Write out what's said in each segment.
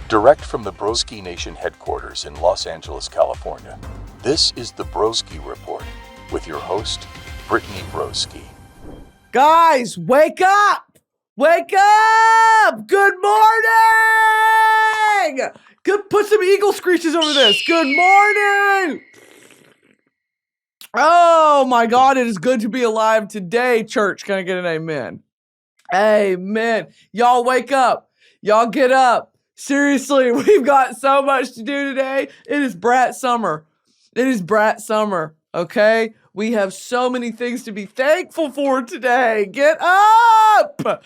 Direct from the broskination headquarters in Los Angeles, California, this is the Broski Report with your host, Brittany Broski. Guys, wake up! Wake up! Good morning! Put some eagle screeches over this. Good morning! Oh my God, it is good to be alive today, church. Can I get an amen? Amen. Y'all wake up. Y'all get up. Seriously, we've got so much to do today. It is Brat Summer. It is Brat Summer, okay? We have so many things to be thankful for today. Get up!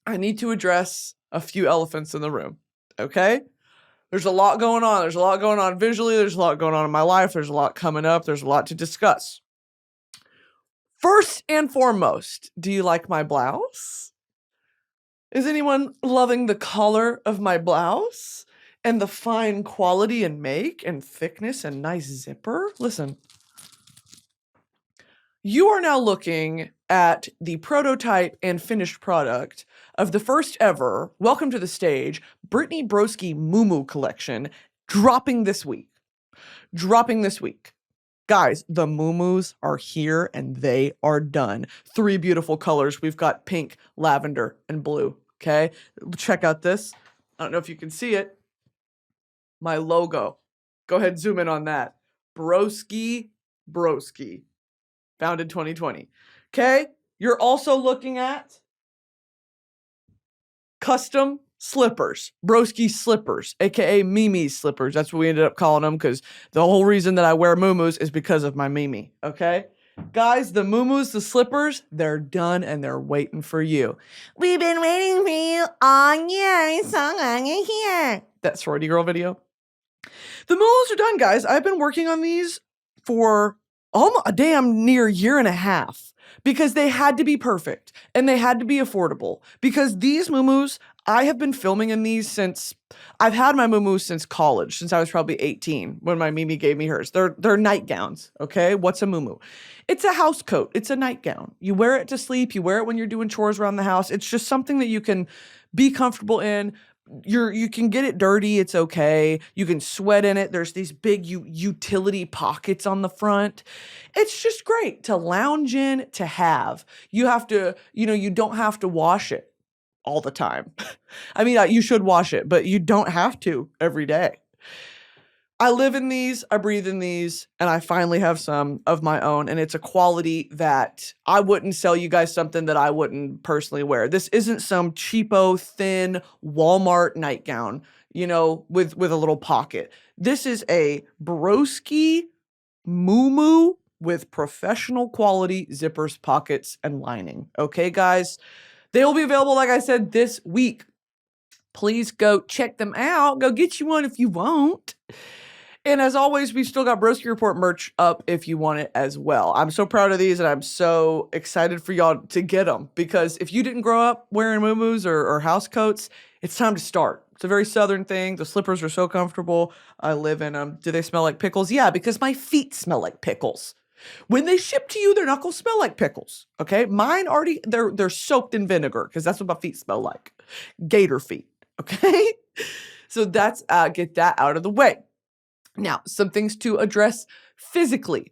I need to address a few elephants in the room, okay? There's a lot going on. There's a lot going on visually. There's a lot going on in my life. There's a lot coming up. There's a lot to discuss. First and foremost, do you like my blouse? Is anyone loving the color of my blouse and the fine quality and make and thickness and nice zipper? Listen, you are now looking at the prototype and finished product of the first ever, welcome to the stage, Brittany Broski mumu collection, dropping this week. Guys, the mumus are here and they are done. 3 beautiful colors. We've got pink, lavender, and blue. Okay, check out this. I don't know if you can see it. My logo. Go ahead and zoom in on that. Broski, founded 2020. Okay, you're also looking at custom slippers, Broski slippers, aka Mimi's slippers. That's what we ended up calling them because the whole reason that I wear muumuus is because of my Mimi. Okay. Guys, the muumuus, the slippers, they're done and they're waiting for you. We've been waiting for you all year. So long here. That sorority girl video. The muumuus are done, guys. I've been working on these for almost a damn near year and a half because they had to be perfect and they had to be affordable because these muumuus, I have been filming in these since I've had my muumuus since college, since I was probably 18 when my Mimi gave me hers. They're nightgowns, okay? What's a muumuu? It's a house coat. It's a nightgown. You wear it to sleep. You wear it when you're doing chores around the house. It's just something that you can be comfortable in. You can get it dirty. It's okay. You can sweat in it. There's these big utility pockets on the front. It's just great to lounge in, to have. You have to, you don't have to wash it all the time. I mean, you should wash it, but you don't have to every day. I live in these, I breathe in these, and I finally have some of my own, and it's a quality that I wouldn't sell you guys something that I wouldn't personally wear. This isn't some cheapo, thin Walmart nightgown, with a little pocket. This is a Broski muumuu with professional quality zippers, pockets, and lining. Okay, guys? They will be available, like I said, this week. Please go check them out. Go get you one if you want. And as always, we've still got Broski Report merch up if you want it as well. I'm so proud of these and I'm so excited for y'all to get them because if you didn't grow up wearing muumuus or house coats, it's time to start. It's a very southern thing. The slippers are so comfortable. I live in them. Do they smell like pickles? Yeah, because my feet smell like pickles. When they ship to you, they're not going to smell like pickles, okay? Mine already, they're soaked in vinegar because that's what my feet smell like. Gator feet, okay? So that's, get that out of the way. Now, some things to address physically.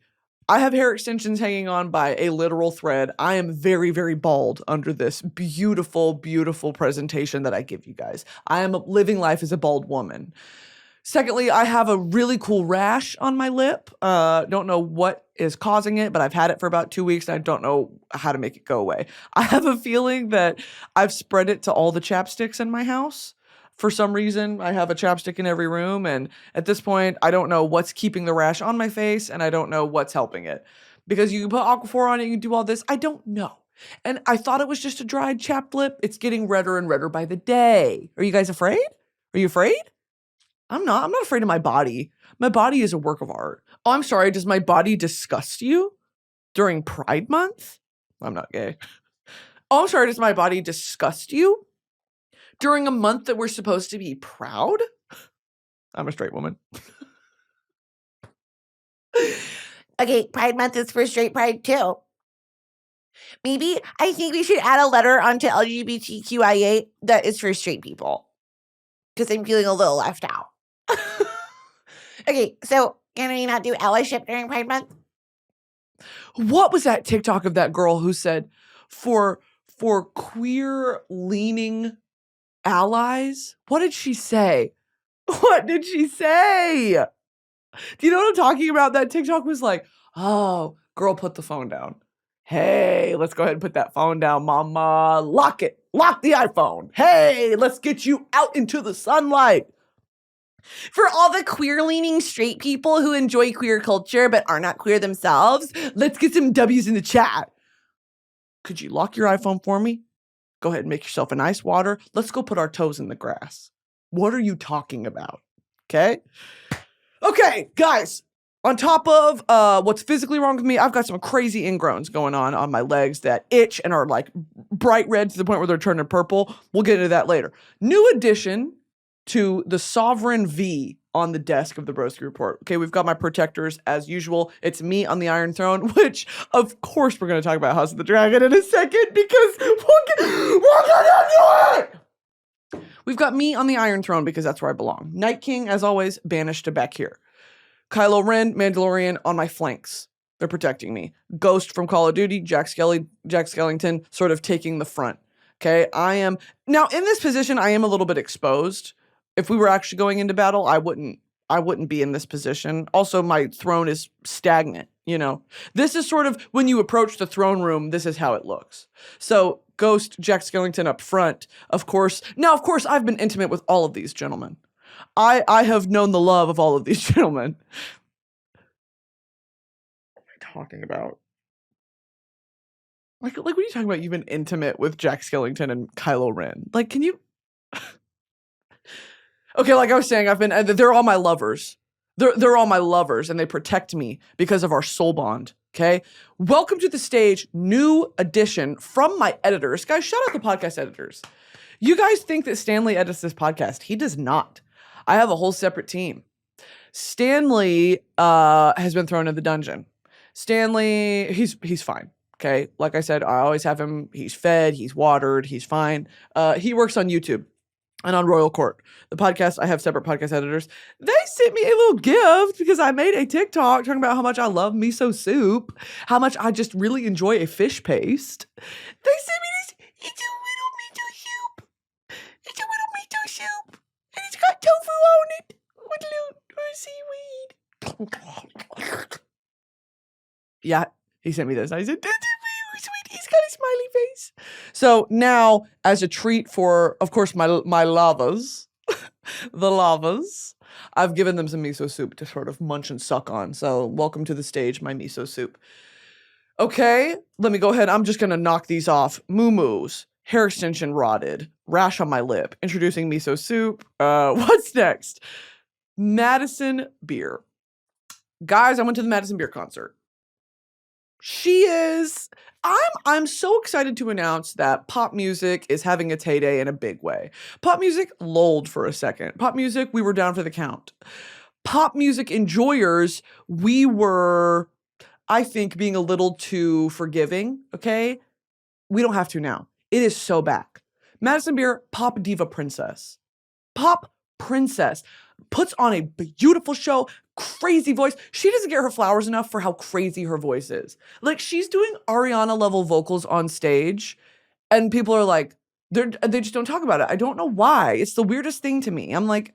I have hair extensions hanging on by a literal thread. I am very, very bald under this beautiful, beautiful presentation that I give you guys. I am living life as a bald woman. Secondly, I have a really cool rash on my lip. Don't know what is causing it, but I've had it for about 2 weeks and I don't know how to make it go away. I have a feeling that I've spread it to all the chapsticks in my house. For some reason, I have a chapstick in every room, and at this point, I don't know what's keeping the rash on my face, and I don't know what's helping it. Because you can put Aquaphor on it, you can do all this. I don't know. And I thought it was just a dried chapped lip. It's getting redder and redder by the day. Are you guys afraid? Are you afraid? I'm not afraid of my body. My body is a work of art. Oh, I'm sorry. Does my body disgust you during Pride Month? I'm not gay. Oh, I'm sorry. Does my body disgust you during a month that we're supposed to be proud? I'm a straight woman. Okay, Pride Month is for straight pride too. Maybe I think we should add a letter onto LGBTQIA that is for straight people. because I'm feeling a little left out. Okay, so can we not do allyship during Pride Month? What was that TikTok of that girl who said for queer leaning allies? What did she say? What did she say? Do you know what I'm talking about? That TikTok was like, oh, girl, put the phone down. Hey, let's go ahead and put that phone down, mama. Lock it. Lock the iPhone. Hey, let's get you out into the sunlight. For all the queer-leaning straight people who enjoy queer culture but are not queer themselves, let's get some W's in the chat. Could you lock your iPhone for me? Go ahead and make yourself a nice water. Let's go put our toes in the grass. What are you talking about? Okay? Okay, guys. On top of what's physically wrong with me, I've got some crazy ingrowns going on my legs that itch and are like bright red to the point where they're turning purple. We'll get into that later. New addition to the Sovereign V on the desk of the Broski Report. Okay, we've got my protectors as usual. It's me on the Iron Throne, which of course we're going to talk about House of the Dragon in a second because we're going to do it! We've got me on the Iron Throne because that's where I belong. Night King, as always, banished to back here. Kylo Ren, Mandalorian on my flanks. They're protecting me. Ghost from Call of Duty, Jack Skellington, sort of taking the front. Okay, I am now in this position. I am a little bit exposed. If we were actually going into battle, I wouldn't be in this position. Also, my throne is stagnant, you know. This is sort of when you approach the throne room, this is how it looks. So, Ghost, Jack Skellington up front, of course. Now, of course, I've been intimate with all of these gentlemen. I have known the love of all of these gentlemen. What am I talking about? Like what are you talking about? You've been intimate with Jack Skellington and Kylo Ren. Like, can you... Okay, like I was saying, they're all my lovers. They're all my lovers, and they protect me because of our soul bond, okay? Welcome to the stage, new addition from my editors. Guys, shout out the podcast editors. You guys think that Stanley edits this podcast. He does not. I have a whole separate team. Stanley has been thrown in the dungeon. Stanley, he's fine, okay? Like I said, I always have him. He's fed, he's watered, he's fine. He works on YouTube and on Royal Court. The podcast, I have separate podcast editors. They sent me a little gift because I made a TikTok talking about how much I love miso soup, how much I just really enjoy a fish paste. They sent me this. It's a little miso soup. It's a little miso soup. And it's got tofu on it with little seaweed. Yeah, he sent me this. I said, that's really sweet. He's got a smiley face. So now, as a treat for, of course, my lavas, the lavas, I've given them some miso soup to sort of munch and suck on. So welcome to the stage, my miso soup. Okay, let me go ahead. I'm just going to knock these off. Moo-moos, hair extension rotted, rash on my lip, introducing miso soup. What's next? Madison Beer. Guys, I went to the Madison Beer concert. I'm so excited to announce that pop music is having its heyday in a big way. Pop music lulled for a second. Pop music, we were down for the count. Pop music enjoyers, we were, I think, being a little too forgiving, okay? We don't have to now. It is so back. Madison Beer, pop diva princess. Pop princess. Puts on a beautiful show, crazy voice. She doesn't get her flowers enough for how crazy her voice is. Like, she's doing Ariana level vocals on stage, and people are like, they just don't talk about it. I don't know why. It's the weirdest thing to me. I'm like,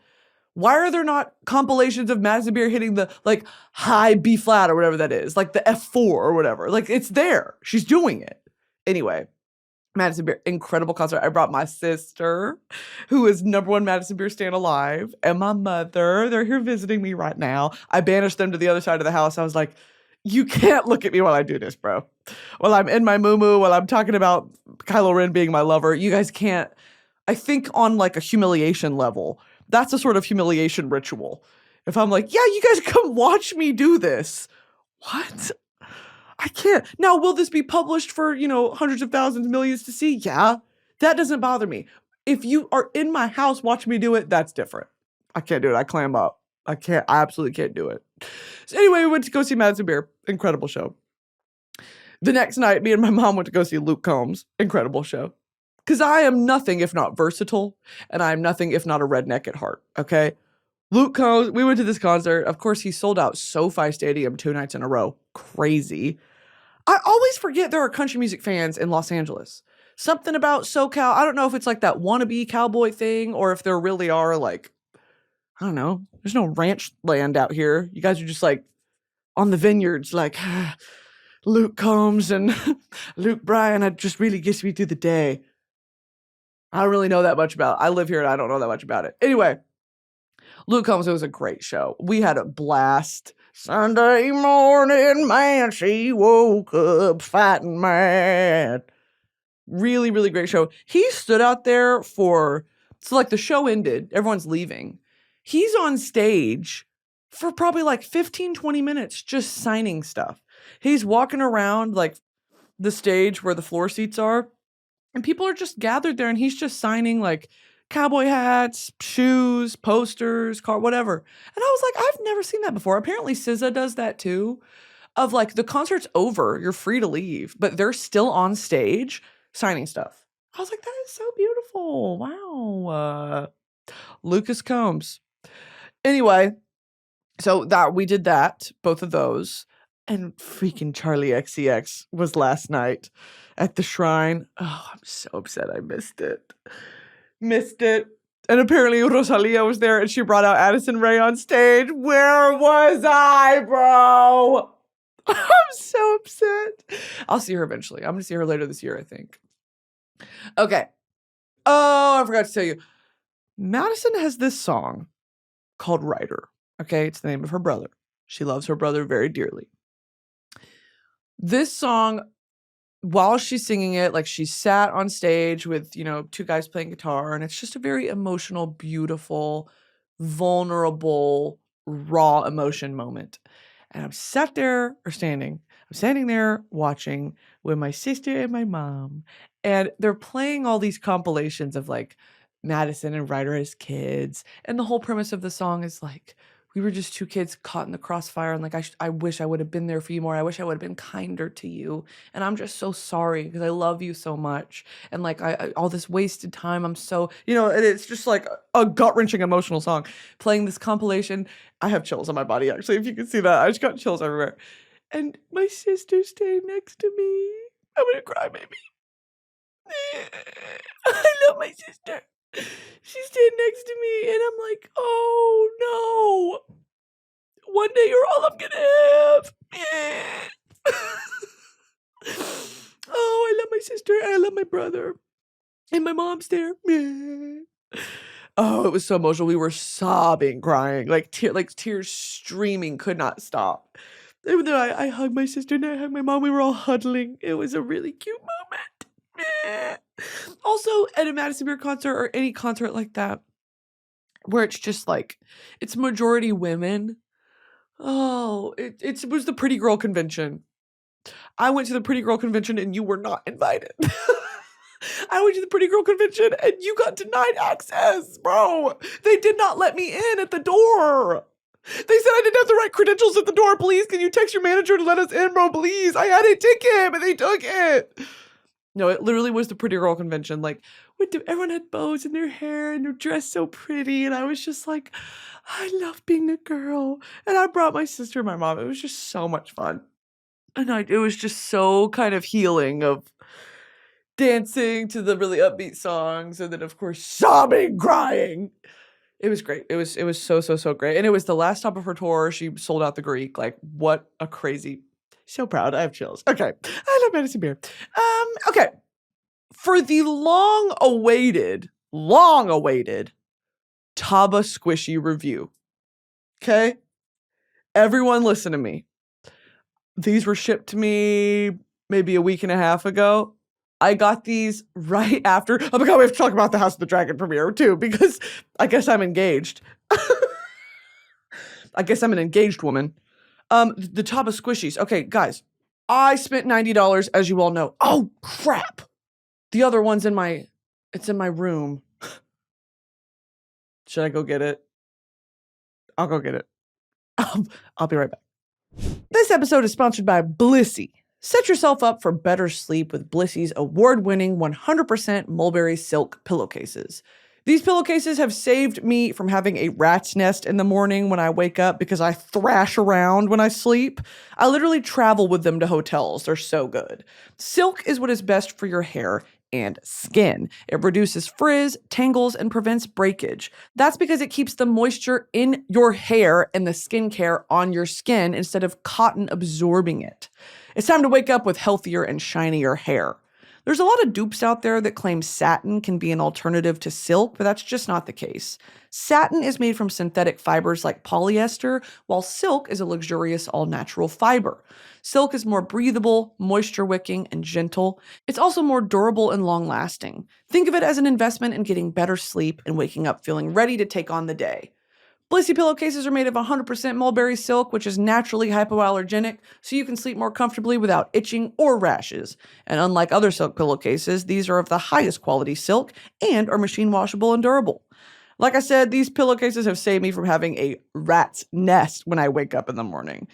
why are there not compilations of Madison Beer hitting the, like, high B flat or whatever that is? Like the F4 or whatever. Like, it's there. She's doing it. Anyway. Madison Beer, incredible concert. I brought my sister, who is #1 Madison Beer stan alive, and my mother. They're here visiting me right now. I banished them to the other side of the house. I was like, you can't look at me while I do this, bro. While I'm in my mumu, while I'm talking about Kylo Ren being my lover, you guys can't. I think on like a humiliation level, that's a sort of humiliation ritual. If I'm like, yeah, you guys come watch me do this. What? I can't. Now, will this be published for, hundreds of thousands, millions to see? Yeah, that doesn't bother me. If you are in my house watching me do it, that's different. I can't do it. I clam up. I absolutely can't do it. So anyway, we went to go see Madison Beer. Incredible show. The next night, me and my mom went to go see Luke Combs. Incredible show. Because I am nothing if not versatile, and I am nothing if not a redneck at heart, okay? Luke Combs, we went to this concert. Of course, he sold out SoFi Stadium 2 nights in a row. Crazy. I always forget there are country music fans in Los Angeles. Something about SoCal. I don't know if it's like that wannabe cowboy thing or if there really are like, I don't know. There's no ranch land out here. You guys are just like on the vineyards, like Luke Combs and Luke Bryan. It just really gets me through the day. I don't really know that much about it. I live here and I don't know that much about it. Anyway, Luke Combs, it was a great show. We had a blast. Sunday morning, man, she woke up fighting mad. Really, really great show. He stood out there so like the show ended, everyone's leaving. He's on stage for probably like 15, 20 minutes just signing stuff. He's walking around like the stage where the floor seats are, and people are just gathered there, and he's just signing like cowboy hats, shoes, posters, whatever. And I was like, I've never seen that before. Apparently SZA does that too, of like the concert's over, you're free to leave, but they're still on stage signing stuff. I was like, that is so beautiful. Wow. Lucas Combs. Anyway, so that we did that, both of those. And freaking Charlie XCX was last night at the Shrine. Oh, I'm so upset I missed it. And apparently Rosalia was there and she brought out Addison Rae on stage. Where was I, bro? I'm so upset. I'll see her eventually. I'm going to see her later this year, I think. Okay. Oh, I forgot to tell you. Madison has this song called Ryder. Okay, it's the name of her brother. She loves her brother very dearly. This song, while she's singing it, like she sat on stage with, two guys playing guitar, and it's just a very emotional, beautiful, vulnerable, raw emotion moment. And I'm standing there watching with my sister and my mom, and they're playing all these compilations of like Madison and Ryder as kids. And the whole premise of the song is like, we were just two kids caught in the crossfire, and like, I wish I would have been there for you more. I wish I would have been kinder to you. And I'm just so sorry because I love you so much. And like, I all this wasted time. I'm so, and it's just like a gut-wrenching emotional song. Playing this compilation. I have chills on my body, actually, if you can see that. I just got chills everywhere. And my sister's staying next to me. I'm gonna cry, baby. I love my sister. She's staying next to me, and I'm like, oh no. One day you're all I'm gonna have. Oh, I love my sister, and I love my brother. And my mom's there. Oh, it was so emotional. We were sobbing, crying, like tears streaming, could not stop. Even though I hugged my sister and I hugged my mom, we were all huddling. It was a really cute moment. Also, at a Madison Beer concert or any concert like that, where it's just like, it's majority women. Oh, it was the Pretty Girl Convention. I went to the Pretty Girl Convention and you were not invited. I went to the Pretty Girl Convention and you got denied access, bro. They did not let me in at the door. They said I didn't have the right credentials at the door. Please, can you text your manager to let us in, bro? Please. I had a ticket, but they took it. No, it literally was the Pretty Girl Convention. Like, everyone had bows in their hair and they're dressed so pretty. And I was just like, I love being a girl. And I brought my sister and my mom. It was just so much fun. And it was just so kind of healing of dancing to the really upbeat songs. And then, of course, sobbing, crying. It was great. It was so great. And it was the last stop of her tour. She sold out the Greek. Like, what a crazy... So proud. I have chills. Okay. I love Madison Beer. Okay. For the long-awaited Taba squishy review. Okay? Everyone listen to me. These were shipped to me maybe a week and a half ago. I got these right after. Oh my God, we have to talk about the House of the Dragon premiere too, because I guess I'm engaged. I guess I'm an engaged woman. The Taba squishies. Okay, guys, I spent $90, as you all know. Oh, crap. The other one's it's in my room. Should I go get it? I'll go get it. I'll be right back. This episode is sponsored by Blissy. Set yourself up for better sleep with Blissy's award-winning 100% mulberry silk pillowcases. These pillowcases have saved me from having a rat's nest in the morning when I wake up because I thrash around when I sleep. I literally travel with them to hotels. They're so good. Silk is what is best for your hair and skin. It reduces frizz, tangles, and prevents breakage. That's because it keeps the moisture in your hair and the skincare on your skin instead of cotton absorbing it. It's time to wake up with healthier and shinier hair. There's a lot of dupes out there that claim satin can be an alternative to silk, but that's just not the case. Satin is made from synthetic fibers like polyester, while silk is a luxurious all-natural fiber. Silk is more breathable, moisture-wicking, and gentle. It's also more durable and long-lasting. Think of it as an investment in getting better sleep and waking up feeling ready to take on the day. Blissy pillowcases are made of 100% mulberry silk, which is naturally hypoallergenic, so you can sleep more comfortably without itching or rashes. And unlike other silk pillowcases, these are of the highest quality silk and are machine washable and durable. Like I said, these pillowcases have saved me from having a rat's nest when I wake up in the morning.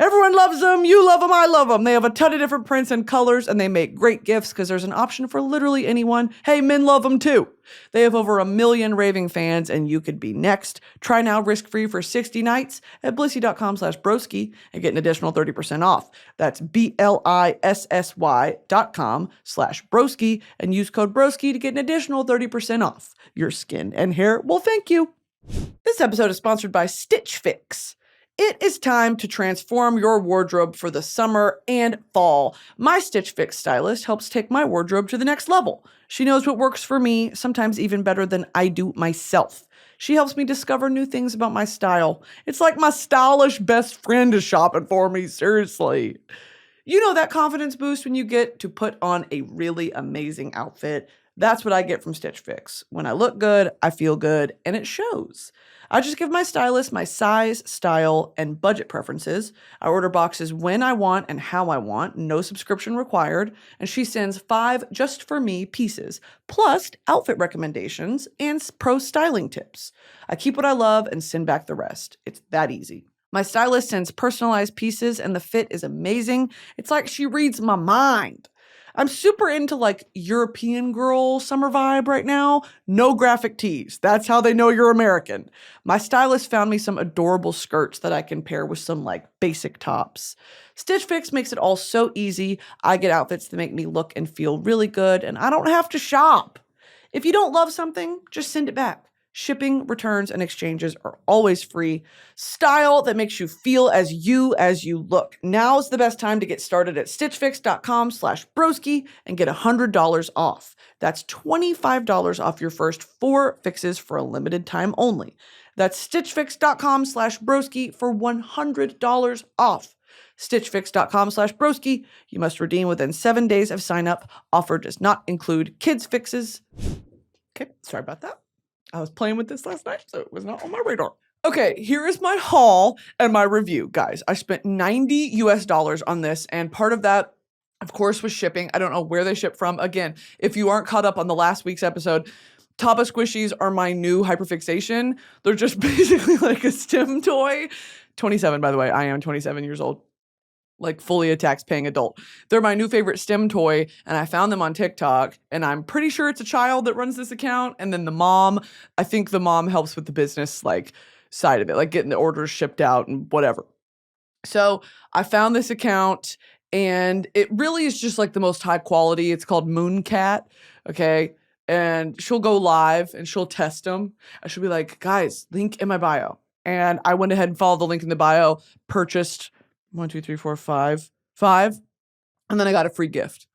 Everyone loves them, you love them, I love them. They have a ton of different prints and colors, and they make great gifts because there's an option for literally anyone. Hey, men love them too. They have over 1 million raving fans, and you could be next. Try now risk-free for 60 nights at blissy.com/broski and get an additional 30% off. That's BLISSY.com/broski and use code broski to get an additional 30% off. Your skin and hair will thank you. This episode is sponsored by Stitch Fix. It is time to transform your wardrobe for the summer and fall. My Stitch Fix stylist helps take my wardrobe to the next level. She knows what works for me, sometimes even better than I do myself. She helps me discover new things about my style. It's like my stylish best friend is shopping for me, seriously. You know that confidence boost when you get to put on a really amazing outfit? That's what I get from Stitch Fix. When I look good, I feel good, and it shows. I just give my stylist my size, style, and budget preferences. I order boxes when I want and how I want, no subscription required, and she sends 5 just for me pieces, plus outfit recommendations and pro styling tips. I keep what I love and send back the rest. It's that easy. My stylist sends personalized pieces and the fit is amazing. It's like she reads my mind. I'm super into like European girl summer vibe right now. No graphic tees. That's how they know you're American. My stylist found me some adorable skirts that I can pair with some like basic tops. Stitch Fix makes it all so easy. I get outfits that make me look and feel really good, and I don't have to shop. If you don't love something, just send it back. Shipping, returns, and exchanges are always free. Style that makes you feel as you look. Now's the best time to get started at stitchfix.com/broski and get $100 off. That's $25 off your first 4 fixes for a limited time only. That's stitchfix.com/broski for $100 off. stitchfix.com/broski. You must redeem within 7 days of sign up. Offer does not include kids fixes. Okay, sorry about that. I was playing with this last night, so it was not on my radar. Okay, here is my haul and my review, guys. I spent $90 on this, and part of that, of course, was shipping. I don't know where they ship from. Again, if you aren't caught up on the last week's episode, Taba squishies are my new hyperfixation. They're just basically like a STEM toy. 27, by the way. I am 27 years old. Like fully a tax-paying adult. They're my new favorite STEM toy, and I found them on TikTok, and I'm pretty sure it's a child that runs this account, and then the mom, I think the mom helps with the business like side of it, like getting the orders shipped out and whatever. So I found this account, and it really is just like the most high quality. It's called Mooncat, okay? And she'll go live, and she'll test them. And she'll be like, guys, link in my bio. And I went ahead and followed the link in the bio, purchased 1, 2, 3, 4, 5, and then I got a free gift.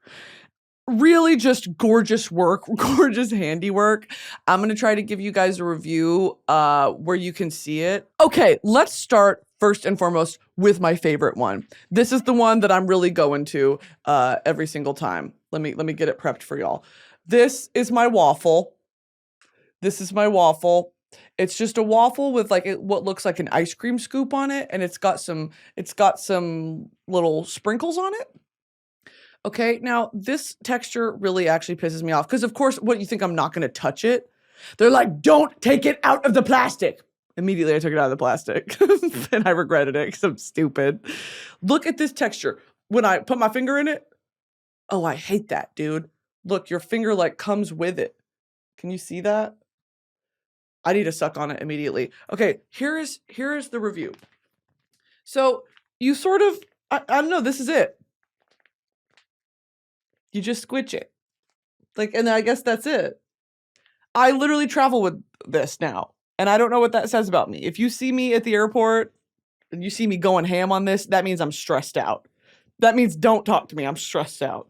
Really just gorgeous work, gorgeous handiwork. I'm going to try to give you guys a review where you can see it. Okay, let's start first and foremost with my favorite one. This is the one that I'm really going to every single time. Let me get it prepped for y'all. This is my waffle. This is my waffle. It's just a waffle with like what looks like an ice cream scoop on it, and it's got some little sprinkles on it. Okay, now this texture really actually pisses me off because of course, what you think I'm not going to touch it? They're like, don't take it out of the plastic. Immediately I took it out of the plastic and I regretted it because I'm stupid. Look at this texture. when I put my finger in it. Oh, I hate that, dude. Look, your finger like comes with it. Can you see that? I need to suck on it immediately. Okay, here is the review. So you sort of, I don't know, this is it. You just squitch it. Like, and I guess that's it. I literally travel with this now. And I don't know what that says about me. If you see me at the airport and you see me going ham on this, that means I'm stressed out. That means don't talk to me. I'm stressed out.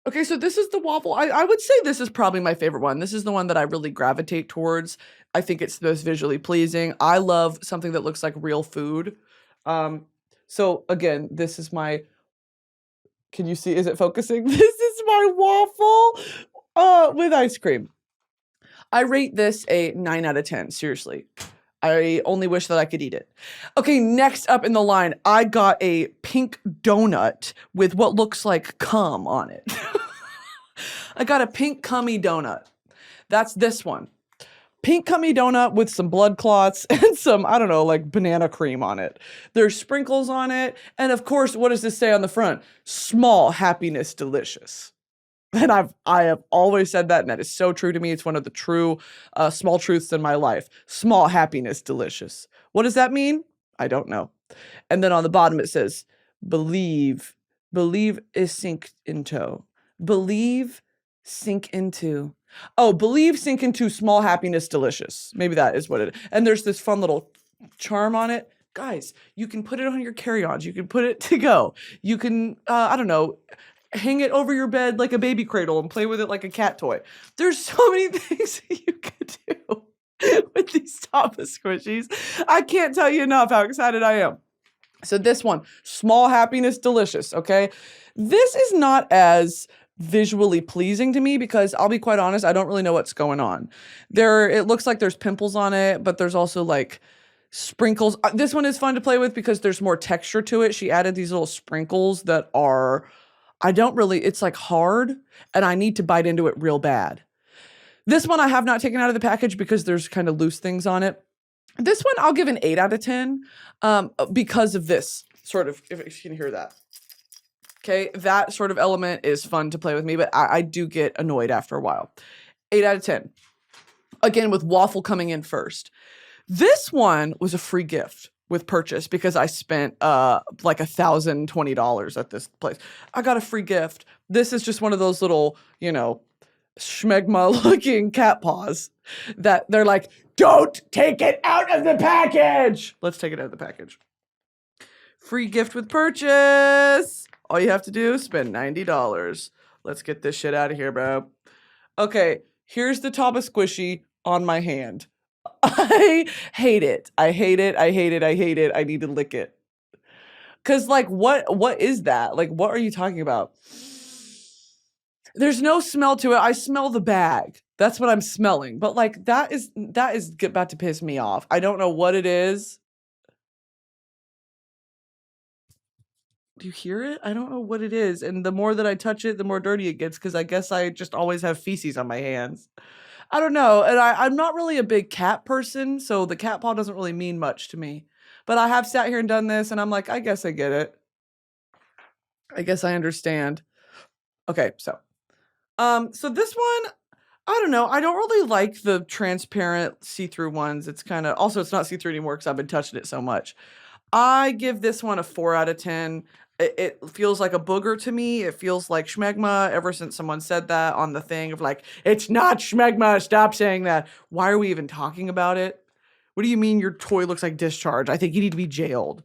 Okay, so this is the waffle. I would say this is probably my favorite one. This is the one that I really gravitate towards. I think it's the most visually pleasing. I love something that looks like real food. So again, this is my, can you see, is it focusing? This is my waffle with ice cream. I rate this a 9 out of 10, seriously. I only wish that I could eat it. Okay, next up in the line, I got a pink donut with what looks like cum on it. I got a pink cummy donut. That's this one. Pink cummy donut with some blood clots and some, I don't know, like banana cream on it. There's sprinkles on it. And of course, what does this say on the front? Small happiness delicious. And I have always said that, and that is so true to me. It's one of the true small truths in my life. Small happiness, delicious. What does that mean? I don't know. And then on the bottom it says, believe is sink into. Believe, sink into. Oh, believe, sink into, small happiness, delicious. Maybe that is what it is. And there's this fun little charm on it. Guys, you can put it on your carry-ons. You can put it to go. You can, I don't know, hang it over your bed like a baby cradle and play with it like a cat toy. There's so many things that you could do with these Taba squishies. I can't tell you enough how excited I am. So this one, small happiness, delicious, okay? This is not as visually pleasing to me because I'll be quite honest, I don't really know what's going on. It looks like there's pimples on it, but there's also like sprinkles. This one is fun to play with because there's more texture to it. She added these little sprinkles that are, it's like hard and I need to bite into it real bad. This one I have not taken out of the package because there's kind of loose things on it. This one I'll give an 8 out of 10 because of this sort of, if you can hear that. Okay, that sort of element is fun to play with me, but I do get annoyed after a while. 8 out of 10. Again, with waffle coming in first. This one was a free gift with purchase because I spent like $1,020 at this place. I got a free gift. This is just one of those little, schmegma looking cat paws that they're like, don't take it out of the package. Let's take it out of the package. Free gift with purchase. All you have to do is spend $90. Let's get this shit out of here, bro. Okay, here's the Taba squishy on my hand. I hate it. I hate it. I hate it. I hate it. I need to lick it. Cause like, what is that? Like, what are you talking about? There's no smell to it. I smell the bag. That's what I'm smelling. But like, that is about to piss me off. I don't know what it is. Do you hear it? I don't know what it is. And the more that I touch it, the more dirty it gets because I guess I just always have feces on my hands. I don't know. And I'm not really a big cat person, so the cat paw doesn't really mean much to me. But I have sat here and done this, and I'm like, I guess I get it. I guess I understand. Okay, so this one, I don't know. I don't really like the transparent see-through ones. It's kind of, also it's not see-through anymore because I've been touching it so much. I give this one a 4 out of 10. It feels like a booger to me. It feels like schmegma ever since someone said that on the thing of like, it's not schmegma, stop saying that. Why are we even talking about it? What do you mean your toy looks like discharge? I think you need to be jailed.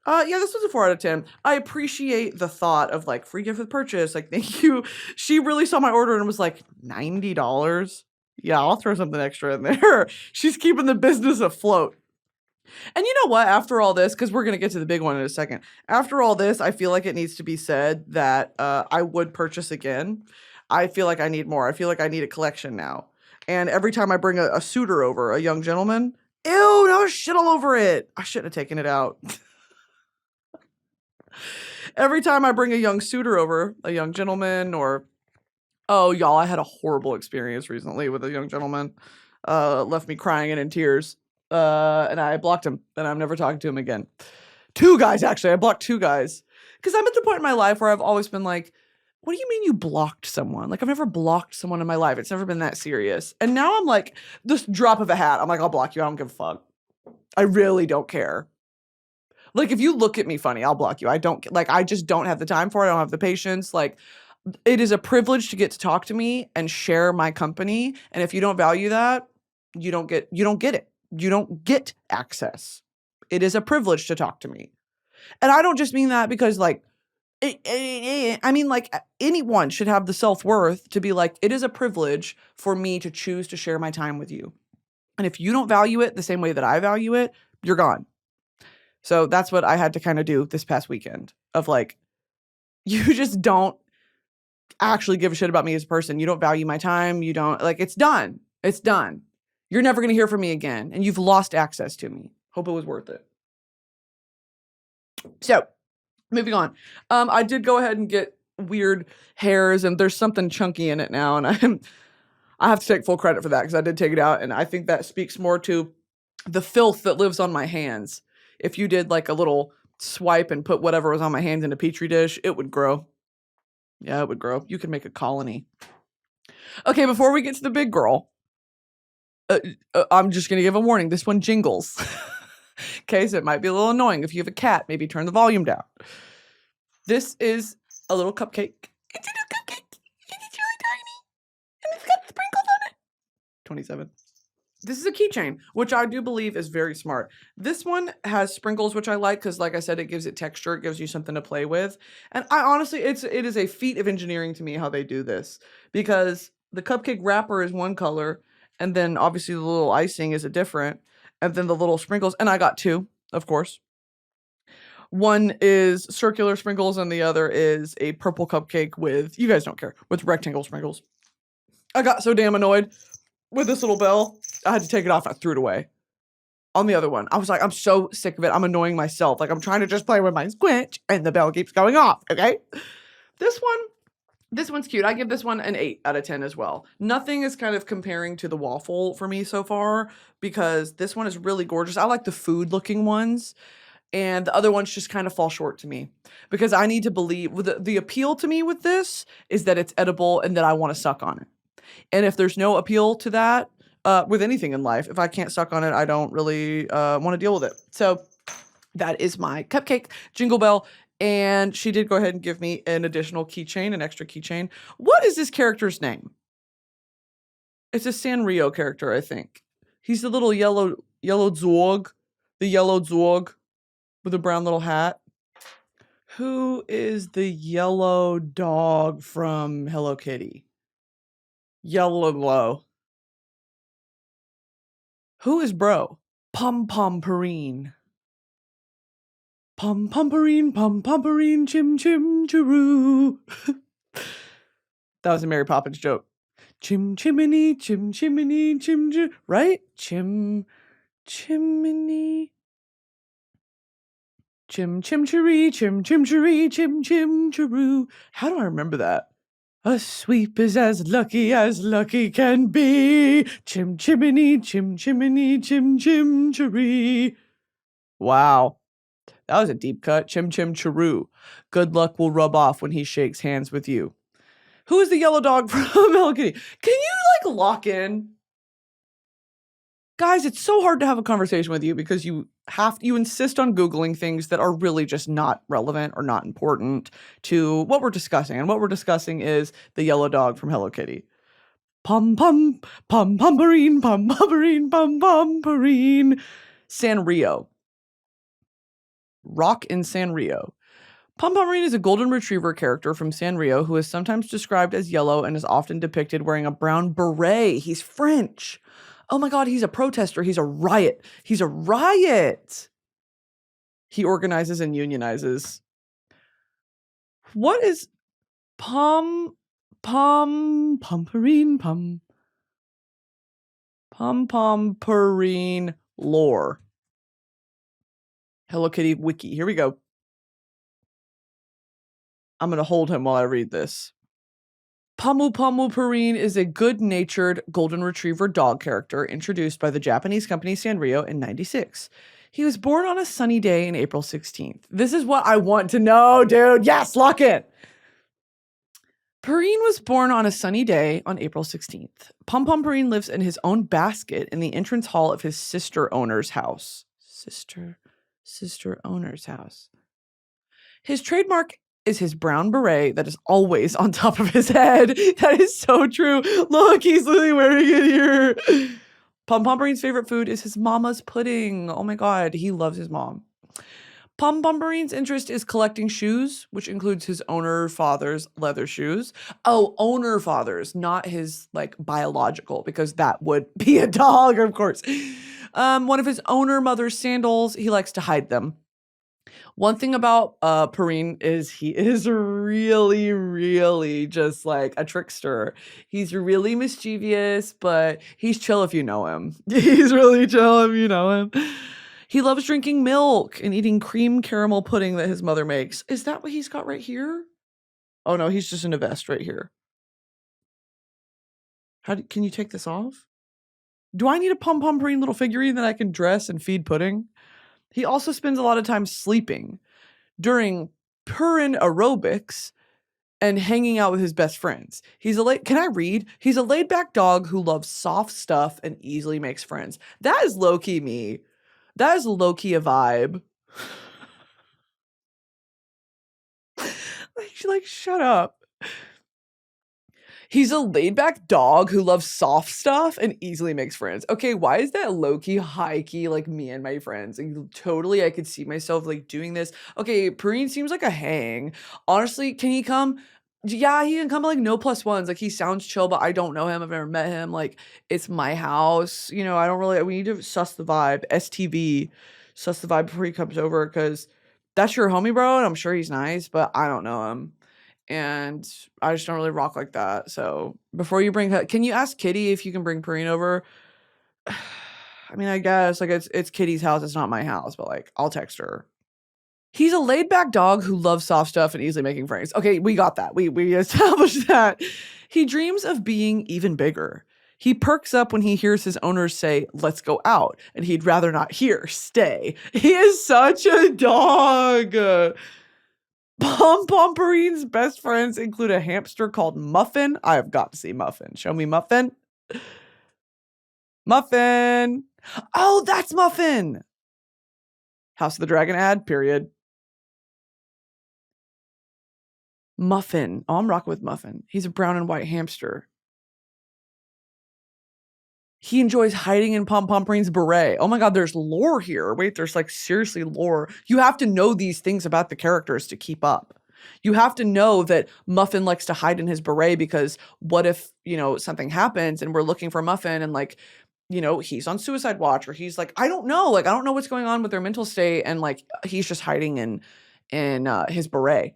Yeah, this was a 4 out of 10. I appreciate the thought of like free gift with purchase. Like, thank you. She really saw my order and was like, $90? Yeah, I'll throw something extra in there. She's keeping the business afloat. And you know what? After all this, because we're going to get to the big one in a second. After all this, I feel like it needs to be said that I would purchase again. I feel like I need more. I feel like I need a collection now. And every time I bring a suitor over, a young gentleman, ew, no shit all over it. I shouldn't have taken it out. Every time I bring a young suitor over, a young gentleman, or, oh, y'all, I had a horrible experience recently with a young gentleman. Left me crying and in tears. And I blocked him, and I'm never talking to him again. 2 guys, actually. I blocked 2 guys. Because I'm at the point in my life where I've always been like, what do you mean you blocked someone? Like, I've never blocked someone in my life. It's never been that serious. And now I'm like, this drop of a hat, I'm like, I'll block you. I don't give a fuck. I really don't care. Like, if you look at me funny, I'll block you. I just don't have the time for it. I don't have the patience. Like, it is a privilege to get to talk to me and share my company. And if you don't value that, you don't get it. You don't get access. It is a privilege to talk to me. And I don't just mean that because like, I mean like anyone should have the self-worth to be like, it is a privilege for me to choose to share my time with you. And if you don't value it the same way that I value it, you're gone. So that's what I had to kind of do this past weekend of like, you just don't actually give a shit about me as a person. You don't value my time. You don't like, it's done. It's done. You're never going to hear from me again. And you've lost access to me. Hope it was worth it. So moving on. I did go ahead and get weird hairs and there's something chunky in it now. And I have to take full credit for that because I did take it out. And I think that speaks more to the filth that lives on my hands. If you did like a little swipe and put whatever was on my hands in a petri dish, it would grow. Yeah, it would grow. You could make a colony. Okay, before we get to the big girl, I'm just going to give a warning. This one jingles. Okay, so it might be a little annoying. If you have a cat, maybe turn the volume down. This is a little cupcake. It's a little cupcake. It's really tiny. And it's got sprinkles on it. 27. This is a keychain, which I do believe is very smart. This one has sprinkles, which I like because, like I said, it gives it texture. It gives you something to play with. And I honestly, it is a feat of engineering to me how they do this. Because the cupcake wrapper is one color, and then obviously the little icing is a different, and then the little sprinkles. And I got two, of course. One is circular sprinkles, and the other is a purple cupcake with, you guys don't care, with rectangle sprinkles. I got so damn annoyed with this little bell. I had to take it off. I threw it away. On the other one, I was like, I'm so sick of it. I'm annoying myself. Like, I'm trying to just play with my squinch, and the bell keeps going off, okay? This one's cute. I give this one an 8 out of 10 as well. Nothing is kind of comparing to the waffle for me so far, because this one is really gorgeous. I like the food-looking ones, and the other ones just kind of fall short to me. Because I need to believe, the appeal to me with this is that it's edible and that I want to suck on it. And if there's no appeal to that, with anything in life, if I can't suck on it, I don't really want to deal with it. So that is my cupcake jingle bell. And she did go ahead and give me an additional keychain, an extra keychain. What is this character's name? It's a Sanrio character, I think. He's the little yellow Zorg. The yellow Zorg with a brown little hat. Who is the yellow dog from Hello Kitty? Yellow. Who is bro? Pompompurin. Pompompurin, chim chim chiroo. That was a Mary Poppins joke. Chim chimney, chim chimney, chim chim. Right? Chim chimney. Chim chim chiree, chim chim chiree, chim chim chiroo. How do I remember that? A sweep is as lucky can be. Chim chimney, chim chimney, chim chim chiree. Wow. That was a deep cut. Chim chim chiroo. Good luck will rub off when he shakes hands with you. Who is the yellow dog from Hello Kitty? Can you like lock in? Guys, it's so hard to have a conversation with you because you insist on Googling things that are really just not relevant or not important to what we're discussing. And what we're discussing is the yellow dog from Hello Kitty. Pom-pom, pom-pomperine, pom-pomperine, pom-pomperine. Sanrio. Rock in Sanrio. Pompompurin is a golden retriever character from Sanrio who is sometimes described as yellow and is often depicted wearing a brown beret. He's French. Oh my God, he's a protester. He's a riot. He's a riot. He organizes and unionizes. What is Pompompurin lore? Hello Kitty wiki. Here we go. I'm going to hold him while I read this. Pompompurin is a good-natured golden retriever dog character introduced by the Japanese company Sanrio in '96. He was born on a sunny day in April 16th. This is what I want to know, dude. Yes, lock in. Perrine was born on a sunny day on April 16th. Pompompurin lives in his own basket in the entrance hall of his sister owner's house. Sister owner's house. His trademark is his brown beret that is always on top of his head. That is so true. Look, he's literally wearing it here. Pompompurin's favorite food is his mama's pudding. Oh my god, he loves his mom. Pompompurin's interest is collecting shoes, which includes his owner father's leather shoes. Oh, owner father's, not his like biological, because that would be a dog, of course. One of his owner mother's sandals, he likes to hide them. One thing about Perrine is he is really, really just like a trickster. He's really mischievous, but he's chill if you know him. He's really chill if you know him. He loves drinking milk and eating cream caramel pudding that his mother makes. Is that what he's got right here? Oh no, he's just in a vest right here. Can you take this off? Do I need a Pompompurin little figurine that I can dress and feed pudding? He also spends a lot of time sleeping during Purin aerobics and hanging out with his best friends. Can I read? He's a laid-back dog who loves soft stuff and easily makes friends. That is low-key me. That is low-key a vibe. like, shut up. He's a laid-back dog who loves soft stuff and easily makes friends. Okay, why is that low-key, high-key, like me and my friends? Like, totally, I could see myself, like, doing this. Okay, Perrine seems like a hang. Honestly, can he come? Yeah, he can come, like, no +1s. Like, he sounds chill, but I don't know him. I've never met him. Like, it's my house. You know, I don't really, we need to suss the vibe. STV, suss the vibe before he comes over, because that's your homie, bro, and I'm sure he's nice, but I don't know him. And I just don't really rock like that. So before you bring her, can you ask Kitty if you can bring Perrine over? I mean, I guess like it's Kitty's house. It's not my house, but like I'll text her. He's a laid back dog who loves soft stuff and easily making friends. Okay, we got that. We established that. He dreams of being even bigger. He perks up when he hears his owners say, "Let's go out," and he'd rather not hear, "Stay." He is such a dog. Pompompurin's best friends include a hamster called Muffin. I have got to see Muffin. Show me Muffin. Muffin. Oh, that's Muffin. House of the Dragon ad, period. Muffin. Oh, I'm rocking with Muffin. He's a brown and white hamster. He enjoys hiding in Pompompurin's beret. Oh my god, there's lore here. Wait, there's like seriously lore. You have to know these things about the characters to keep up. You have to know that Muffin likes to hide in his beret because what if, you know, something happens and we're looking for Muffin and like, you know, he's on suicide watch or he's like, I don't know. Like, I don't know what's going on with their mental state. And like, he's just hiding in his beret.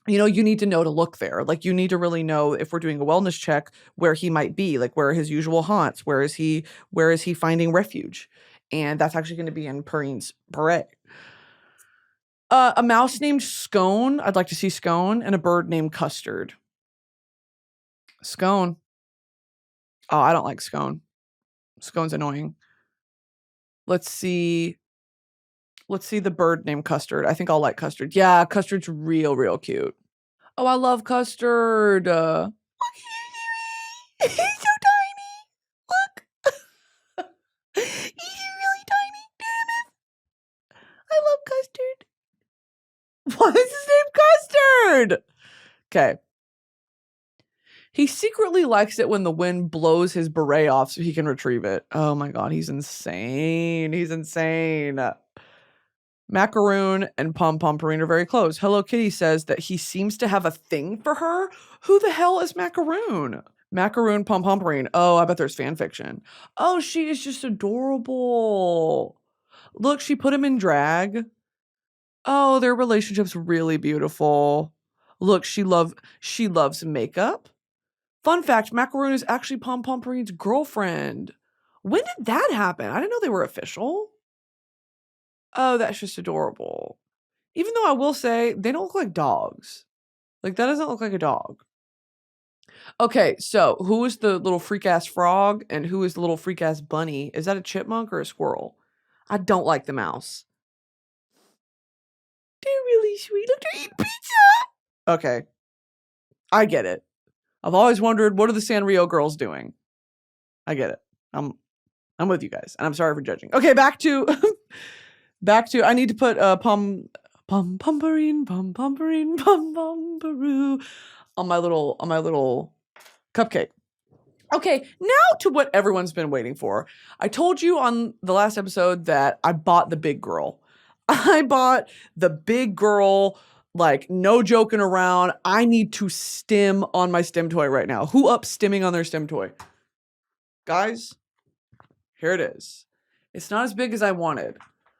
You know, you need to know to look there. Like, you need to really know if we're doing a wellness check where he might be, like where are his usual haunts? Where is he finding refuge? And that's actually going to be in Perrine's beret. A mouse named Scone. I'd like to see Scone, and a bird named Custard. Scone. Oh, I don't like Scone. Scone's annoying. Let's see the bird named Custard. I think I'll like Custard. Yeah, Custard's real cute. Oh, I love Custard. Look, he's so tiny. Look. He's really tiny. Damn it. I love Custard. Why is his name Custard? Okay. He secretly likes it when the wind blows his beret off so he can retrieve it. Oh my god, he's insane. He's insane. Macaroon and Pompompurin are very close. Hello Kitty says that he seems to have a thing for her. Who the hell is Macaroon? Macaroon Pompompurin. Oh, I bet there's fan fiction. Oh, she is just adorable. Look, she put him in drag. Oh, their relationship's really beautiful. Look, she loves makeup. Fun fact, Macaroon is actually Pompompurin's girlfriend. When did that happen? I didn't know they were official. Oh, that's just adorable. Even though I will say, they don't look like dogs. Like, that doesn't look like a dog. Okay, so who is the little freak-ass frog and who is the little freak-ass bunny? Is that a chipmunk or a squirrel? I don't like the mouse. They're really sweet. Look, they're eating pizza. Okay. I get it. I've always wondered, what are the Sanrio girls doing? I get it. I'm with you guys, and I'm sorry for judging. Okay, back to I need to put pompompurin pomparoo on my little cupcake. Okay, now to what everyone's been waiting for. I told you on the last episode that I bought the big girl. I bought the big girl, like, no joking around. I need to stim on my stim toy right now. Who up stimming on their stim toy? Guys, here it is. It's not as big as I wanted.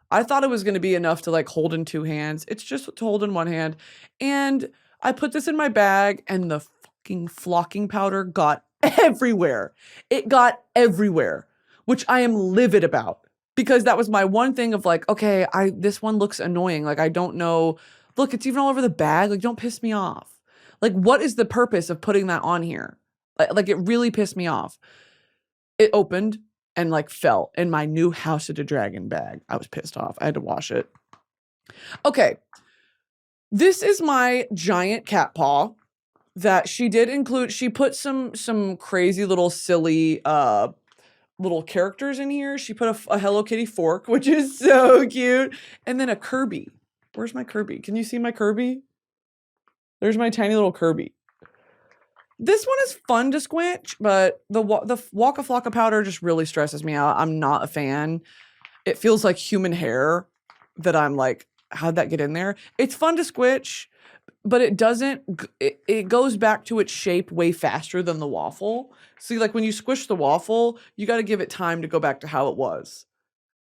I thought it was going to be enough to like hold in two hands. It's just to hold in one hand. And I put this in my bag and the fucking flocking powder got everywhere. It got everywhere, which I am livid about because that was my one thing of like, okay, this one looks annoying. Like, I don't know. Look, it's even all over the bag. Like, don't piss me off. Like, what is the purpose of putting that on here? Like it really pissed me off. It opened and like fell in my new House of the Dragon bag. I was pissed off. I had to wash it. Okay. This is my giant cat paw that she did include. She put some crazy little silly little characters in here. She put a Hello Kitty fork, which is so cute. And then a Kirby. Where's my Kirby? Can you see my Kirby? There's my tiny little Kirby. This one is fun to squinch, but the Waka Flocka powder just really stresses me out. I'm not a fan. It feels like human hair that I'm like, how'd that get in there? It's fun to squinch, but it doesn't, it goes back to its shape way faster than the waffle. See, like when you squish the waffle, you got to give it time to go back to how it was.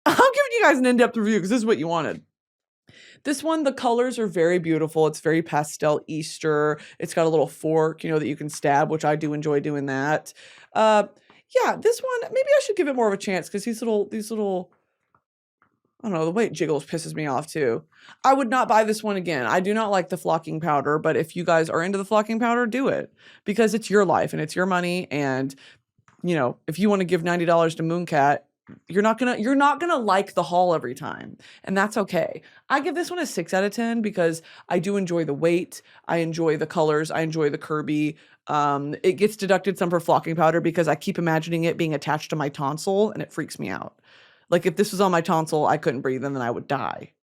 I'm giving you guys an in-depth review because this is what you wanted. This one, the colors are very beautiful. It's very pastel Easter. It's got a little fork, you know, that you can stab, which I do enjoy doing that. Yeah, this one, maybe I should give it more of a chance because these little, I don't know, the way it jiggles pisses me off too. I would not buy this one again. I do not like the flocking powder, but if you guys are into the flocking powder, do it because it's your life and it's your money. And, you know, if you want to give $90 to Mooncat, you're not gonna like the haul every time, and that's okay. I give this one a 6 out of 10 because I do enjoy the weight, I enjoy the colors, I enjoy the Kirby. It gets deducted some for flocking powder because I keep imagining it being attached to my tonsil, and it freaks me out. Like if this was on my tonsil, I couldn't breathe, and then I would die.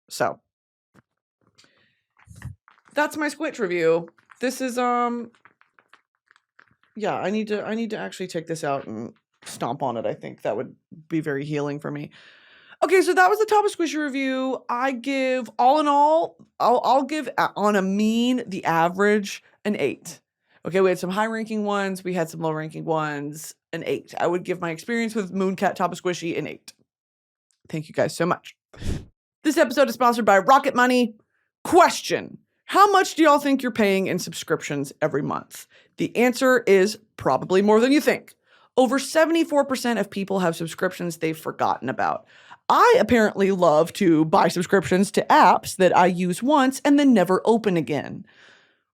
So that's my squinch review. This is yeah, I need to actually take this out and stomp on it. I think that would be very healing for me. Okay, so that was the Taba Squishy review. I give, all in all, I'll give on a mean, the average, an 8. Okay, we had some high-ranking ones, we had some low-ranking ones, an 8. I would give my experience with Mooncat Taba Squishy an 8. Thank you guys so much. This episode is sponsored by Rocket Money. Question: how much do y'all think you're paying in subscriptions every month? The answer is probably more than you think. Over 74% of people have subscriptions they've forgotten about. I apparently love to buy subscriptions to apps that I use once and then never open again.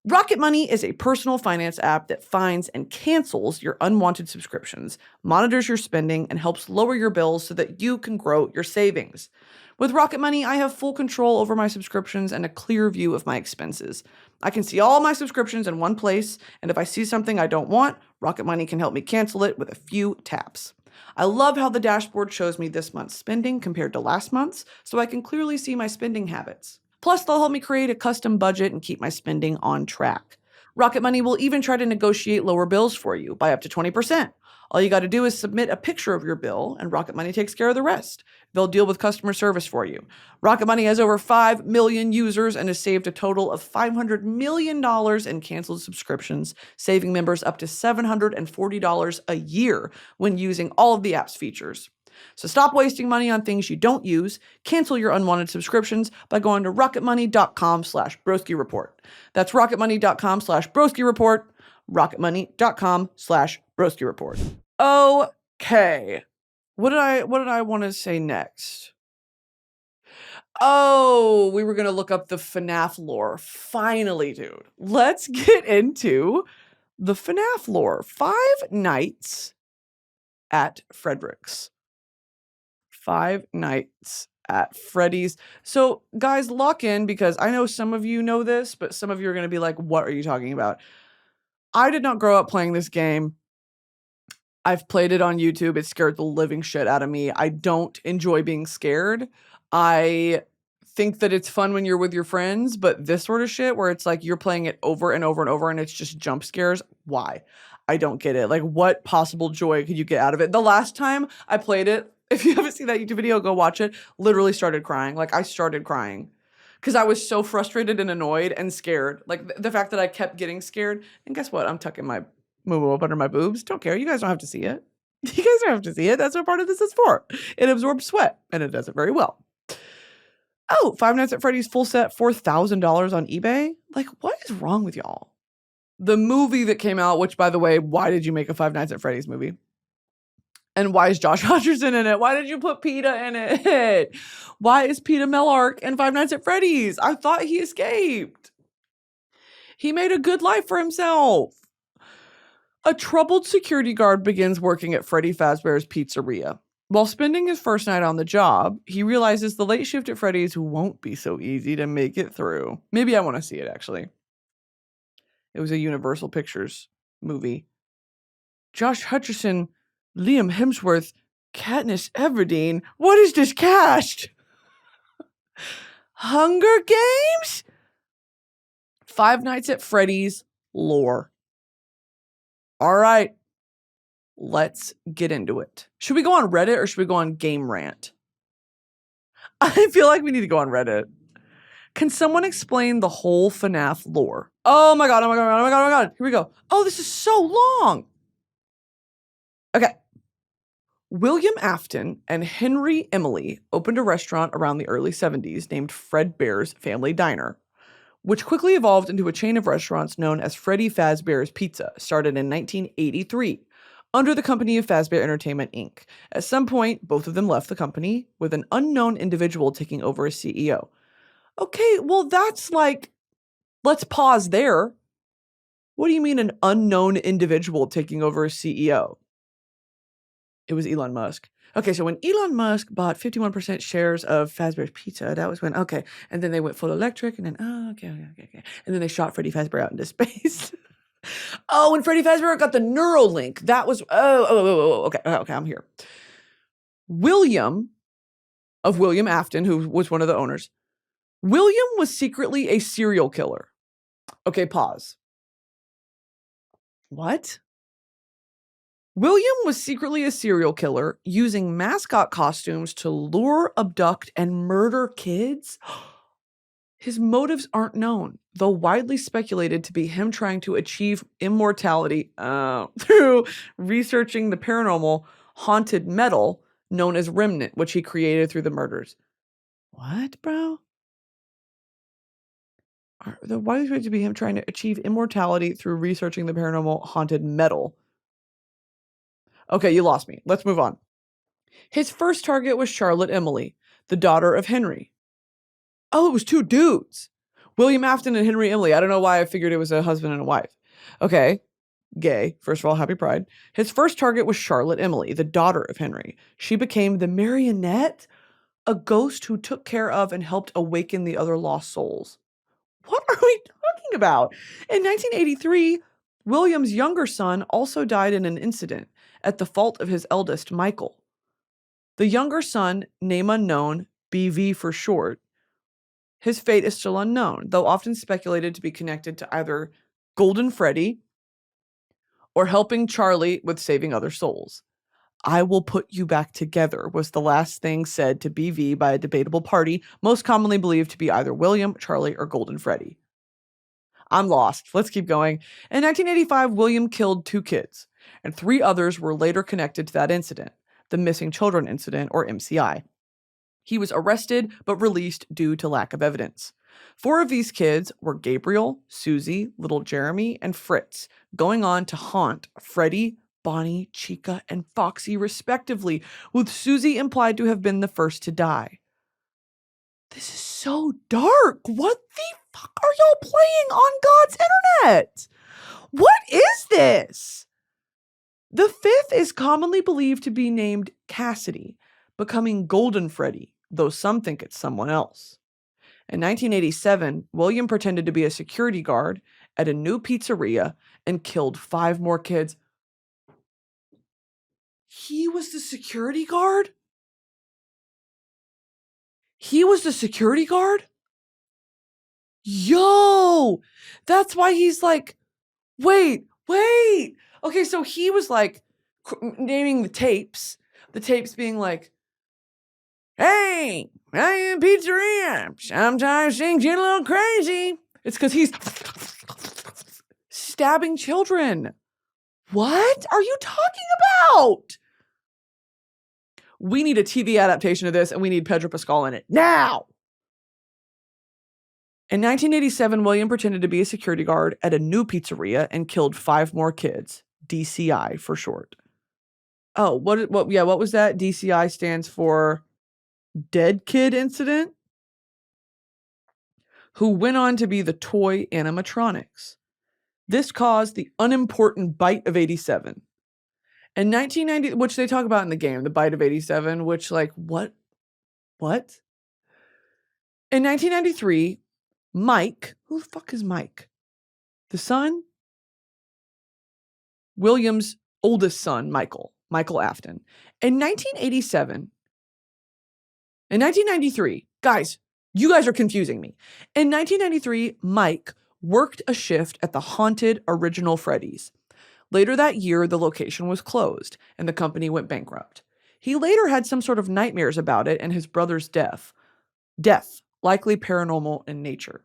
Rocket Money is a personal finance app that finds and cancels your unwanted subscriptions, monitors your spending, and helps lower your bills so that you can grow your savings. With Rocket Money, I have full control over my subscriptions and a clear view of my expenses. I can see all my subscriptions in one place, and if I see something I don't want, Rocket Money can help me cancel it with a few taps. I love how the dashboard shows me this month's spending compared to last month's, so I can clearly see my spending habits. Plus, they'll help me create a custom budget and keep my spending on track. Rocket Money will even try to negotiate lower bills for you by up to 20%. All you got to do is submit a picture of your bill, and Rocket Money takes care of the rest. They'll deal with customer service for you. Rocket Money has over 5 million users and has saved a total of $500 million in canceled subscriptions, saving members up to $740 a year when using all of the app's features. So stop wasting money on things you don't use. Cancel your unwanted subscriptions by going to rocketmoney.com/BroskiReport. That's rocketmoney.com/BroskiReport. rocketmoney.com/BroskiReport. Okay. What did I want to say next? Oh, we were going to look up the FNAF lore. Finally, dude. Let's get into the FNAF lore. 5 Nights at Frederick's. Five Nights at Freddy's. So, guys, lock in because I know some of you know this, but some of you are going to be like, what are you talking about? I did not grow up playing this game. I've played it on YouTube. It scared the living shit out of me. I don't enjoy being scared. I think that it's fun when you're with your friends, but this sort of shit where it's like you're playing it over and over and over and it's just jump scares, why? I don't get it. Like, what possible joy could you get out of it? The last time I played it, if you haven't seen that YouTube video, go watch it, literally started crying. Like, I started crying because I was so frustrated and annoyed and scared. Like, the fact that I kept getting scared. And guess what? I'm tucking my mumu up under my boobs. Don't care. You guys don't have to see it. You guys don't have to see it. That's what part of this is for. It absorbs sweat, and it does it very well. Oh, Five Nights at Freddy's full set, $4,000 on eBay? Like, what is wrong with y'all? The movie that came out, which, by the way, why did you make a Five Nights at Freddy's movie? And why is Josh Hutcherson in it? Why did you put PETA in it? Why is PETA Mellark in Five Nights at Freddy's? I thought he escaped. He made a good life for himself. A troubled security guard begins working at Freddy Fazbear's Pizzeria. While spending his first night on the job, he realizes the late shift at Freddy's won't be so easy to make it through. Maybe I want to see it, actually. It was a Universal Pictures movie. Josh Hutcherson, Liam Hemsworth, Katniss Everdeen. What is this cast? Hunger Games? Five Nights at Freddy's lore. All right, let's get into it. Should we go on Reddit or should we go on Game Rant? I feel like we need to go on Reddit. Can someone explain the whole FNAF lore? Oh my god, oh my god, oh my god, oh my god. Here we go. Oh, this is so long. Okay. William Afton and Henry Emily opened a restaurant around the early 70s named Fredbear's Family Diner, which quickly evolved into a chain of restaurants known as Freddy Fazbear's Pizza, started in 1983, under the company of Fazbear Entertainment, Inc. At some point, both of them left the company, with an unknown individual taking over as CEO. Okay, well, that's like, let's pause there. What do you mean an unknown individual taking over as CEO? It was Elon Musk. Okay, so when Elon Musk bought 51% shares of Fazbear's Pizza, that was when, okay, and then they went full electric, and then, okay. And then they shot Freddy Fazbear out into space. Oh, and Freddy Fazbear got the Neuralink. That was, okay, I'm here. William Afton, who was one of the owners, William was secretly a serial killer. Okay, pause. What? William was secretly a serial killer using mascot costumes to lure, abduct, and murder kids? His motives aren't known, though widely speculated to be him trying to achieve immortality through researching the paranormal haunted metal known as Remnant, which he created through the murders. What, bro? The widely speculated to be him trying to achieve immortality through researching the paranormal haunted metal. Okay, you lost me. Let's move on. His first target was Charlotte Emily, the daughter of Henry. Oh, it was two dudes. William Afton and Henry Emily. I don't know why I figured it was a husband and a wife. Okay, gay. First of all, happy Pride. His first target was Charlotte Emily, the daughter of Henry. She became the Marionette, a ghost who took care of and helped awaken the other lost souls. What are we talking about? In 1983, William's younger son also died in an incident at the fault of his eldest, Michael. The younger son, name unknown, BV for short, his fate is still unknown, though often speculated to be connected to either Golden Freddy or helping Charlie with saving other souls. I will put you back together was the last thing said to BV by a debatable party, most commonly believed to be either William, Charlie, or Golden Freddy. I'm lost. Let's keep going. In 1985, William killed 2 kids, and 3 others were later connected to that incident, the Missing Children Incident, or MCI. He was arrested but released due to lack of evidence. 4 of these kids were Gabriel, Susie, little Jeremy, and Fritz, going on to haunt Freddy, Bonnie, Chica, and Foxy respectively, with Susie implied to have been the first to die. This is so dark. What the fuck are y'all playing on God's internet? What is this? The 5th is commonly believed to be named Cassidy, becoming Golden Freddy, though some think it's someone else. In 1987, William pretended to be a security guard at a new pizzeria and killed 5 more kids. He was the security guard? He was the security guard? Yo! That's why he's like, wait. Okay, so he was like naming the tapes being like, hey, I am pizzeria. Sometimes things get a little crazy. It's because he's stabbing children. What are you talking about? We need a TV adaptation of this, and we need Pedro Pascal in it now. In 1987, William pretended to be a security guard at a new pizzeria and killed 5 more kids. DCI for short. Oh, what was that? DCI stands for Dead Kid Incident, who went on to be the toy animatronics. This caused the unimportant Bite of 87. In 1990, which they talk about in the game, the Bite of 87, which like, what? In 1993, Mike, who the fuck is Mike? The son? William's oldest son, Michael Afton. In 1993, guys, you guys are confusing me. In 1993, Mike worked a shift at the haunted original Freddy's. Later that year, the location was closed and the company went bankrupt. He later had some sort of nightmares about it and his brother's death, likely paranormal in nature.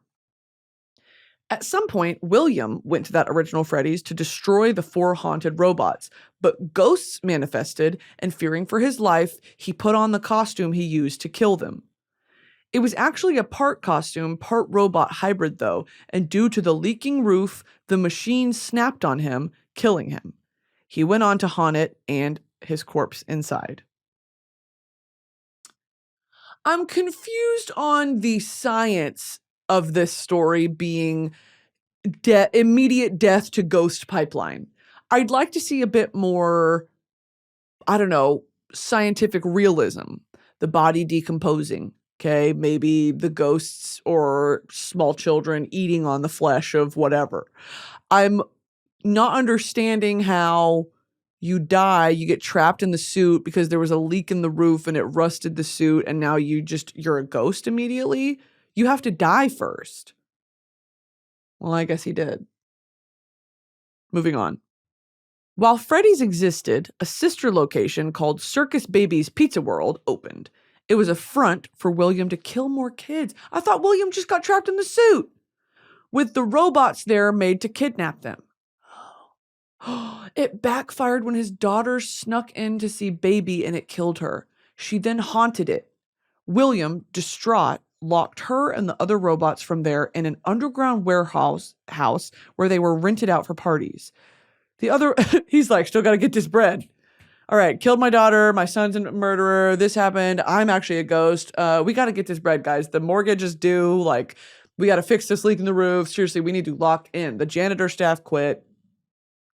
At some point, William went to that original Freddy's to destroy the 4 haunted robots, but ghosts manifested, and fearing for his life, he put on the costume he used to kill them. It was actually a part costume, part robot hybrid though, and due to the leaking roof, the machine snapped on him, killing him. He went on to haunt it and his corpse inside. I'm confused on the science of this story being immediate death to ghost pipeline. I'd like to see a bit more, scientific realism. The body decomposing, okay? Maybe the ghosts or small children eating on the flesh of whatever. I'm not understanding how you die, you get trapped in the suit because there was a leak in the roof and it rusted the suit, and now you're a ghost immediately. You have to die first. Well, I guess he did. Moving on. While Freddy's existed, a sister location called Circus Baby's Pizza World opened. It was a front for William to kill more kids. I thought William just got trapped in the suit, with the robots there made to kidnap them. It backfired when his daughter snuck in to see Baby and it killed her. She then haunted it. William, distraught, locked her and the other robots from there in an underground warehouse where they were rented out for parties. He's like, still got to get this bread. All right, killed my daughter. My son's a murderer. This happened. I'm actually a ghost. We got to get this bread, guys. The mortgage is due. Like, we got to fix this leak in the roof. Seriously, we need to lock in. The janitor staff quit.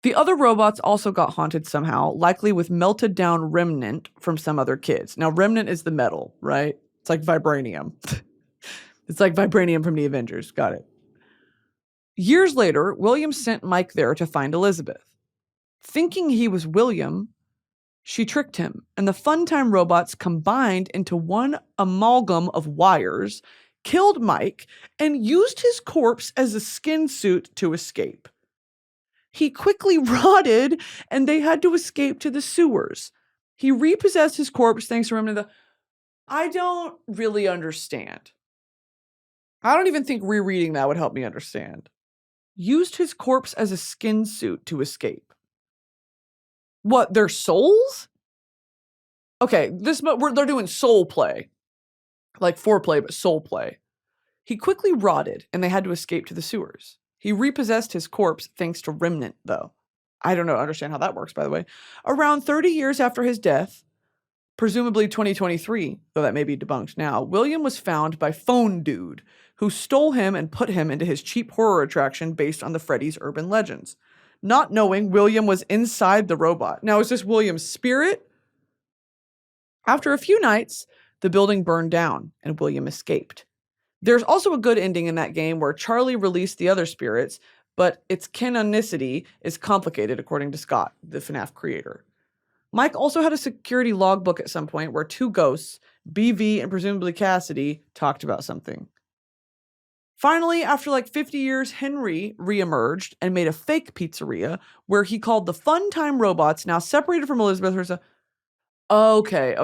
The other robots also got haunted somehow, likely with melted down remnant from some other kids. Now, remnant is the metal, right? It's like vibranium. It's like vibranium from the Avengers. Got it. Years later, William sent Mike there to find Elizabeth. Thinking he was William, she tricked him, and the Funtime robots combined into one amalgam of wires, killed Mike, and used his corpse as a skin suit to escape. He quickly rotted, and they had to escape to the sewers. He repossessed his corpse thanks to him. I don't really understand. I don't even think rereading that would help me understand. Used his corpse as a skin suit to escape. What, their souls? Okay, they're doing soul play. Like foreplay, but soul play. He quickly rotted, and they had to escape to the sewers. He repossessed his corpse thanks to remnant, though. I don't understand how that works, by the way. Around 30 years after his death, presumably 2023, though that may be debunked now, William was found by Phone Dude, who stole him and put him into his cheap horror attraction based on the Freddy's urban legends. Not knowing William was inside the robot. Now, is this William's spirit? After a few nights, the building burned down and William escaped. There's also a good ending in that game where Charlie released the other spirits, but its canonicity is complicated according to Scott, the FNAF creator. Mike also had a security logbook at some point where two ghosts, BV and presumably Cassidy, talked about something. Finally, after like 50 years, Henry reemerged and made a fake pizzeria where he called the Fun Time Robots, now separated from Elizabeth herself. Okay,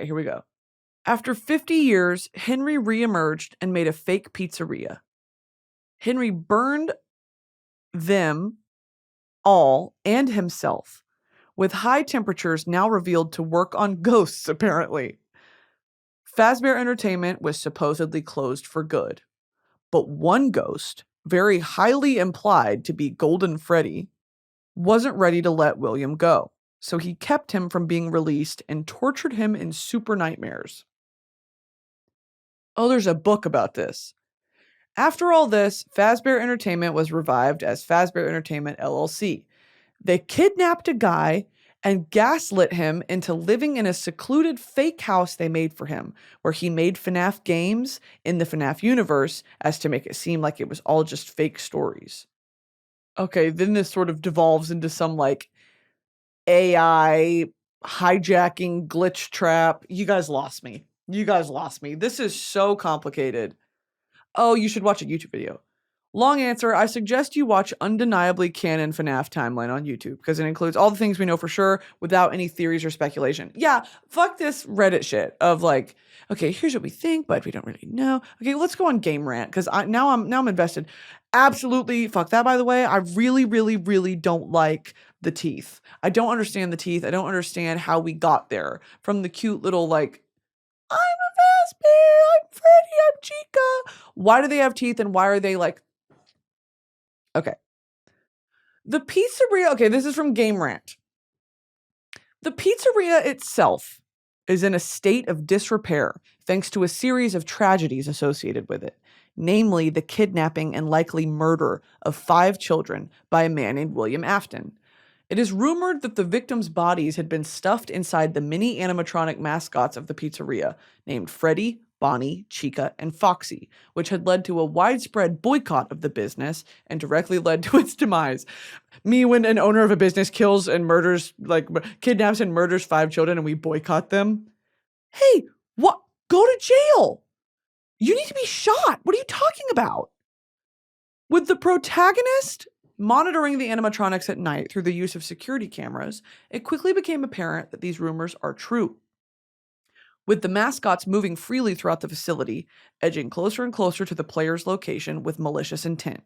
here we go. After 50 years, Henry reemerged and made a fake pizzeria. Henry burned them all and himself, with high temperatures now revealed to work on ghosts, apparently. Fazbear Entertainment was supposedly closed for good. But one ghost, very highly implied to be Golden Freddy, wasn't ready to let William go, so he kept him from being released and tortured him in super nightmares. Oh, there's a book about this. After all this, Fazbear Entertainment was revived as Fazbear Entertainment LLC. They kidnapped a guy and gaslit him into living in a secluded fake house they made for him, where he made FNAF games in the FNAF universe as to make it seem like it was all just fake stories. Okay, then this sort of devolves into some like AI hijacking glitch trap. You guys lost me. This is so complicated. Oh, you should watch a YouTube video. Long answer, I suggest you watch Undeniably Canon FNAF Timeline on YouTube because it includes all the things we know for sure without any theories or speculation. Yeah, fuck this Reddit shit of like, okay, here's what we think, but we don't really know. Okay, let's go on Game Rant because now I'm invested. Absolutely, fuck that, by the way. I really don't like the teeth. I don't understand the teeth. I don't understand how we got there from the cute little like, I'm a Fazbear, I'm Freddy, I'm Chica. Why do they have teeth and why are they like... Okay. The pizzeria, okay, this is from Game Rant. The pizzeria itself is in a state of disrepair thanks to a series of tragedies associated with it, namely the kidnapping and likely murder of 5 children by a man named William Afton. It is rumored that the victims' bodies had been stuffed inside the mini animatronic mascots of the pizzeria, named Freddy, Bonnie, Chica, and Foxy, which had led to a widespread boycott of the business and directly led to its demise. Me, when an owner of a business kills and murders, like kidnaps and murders 5 children and we boycott them. Hey, what? Go to jail. You need to be shot. What are you talking about? With the protagonist monitoring the animatronics at night through the use of security cameras, it quickly became apparent that these rumors are true. With the mascots moving freely throughout the facility, edging closer and closer to the player's location with malicious intent.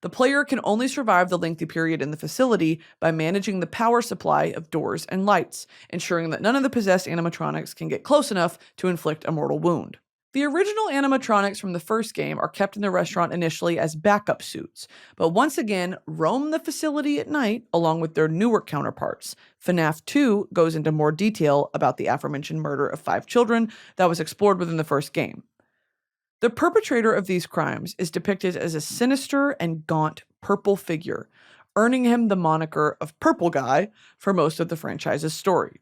The player can only survive the lengthy period in the facility by managing the power supply of doors and lights, ensuring that none of the possessed animatronics can get close enough to inflict a mortal wound. The original animatronics from the first game are kept in the restaurant initially as backup suits, but once again roam the facility at night along with their newer counterparts. FNAF 2 goes into more detail about the aforementioned murder of 5 children that was explored within the first game. The perpetrator of these crimes is depicted as a sinister and gaunt purple figure, earning him the moniker of Purple Guy for most of the franchise's story.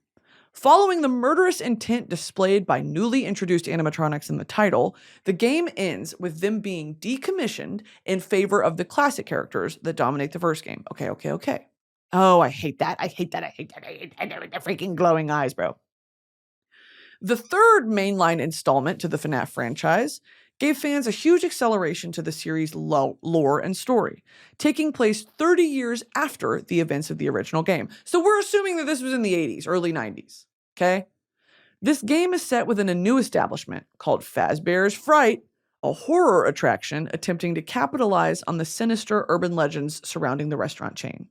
Following the murderous intent displayed by newly introduced animatronics in the title, the game ends with them being decommissioned in favor of the classic characters that dominate the first game. Okay. Oh, I hate that. I hate the freaking glowing eyes, bro. The third mainline installment to the FNAF franchise gave fans a huge acceleration to the series' lore and story, taking place 30 years after the events of the original game. So we're assuming that this was in the 80s, early 90s, okay? This game is set within a new establishment called Fazbear's Fright, a horror attraction attempting to capitalize on the sinister urban legends surrounding the restaurant chain.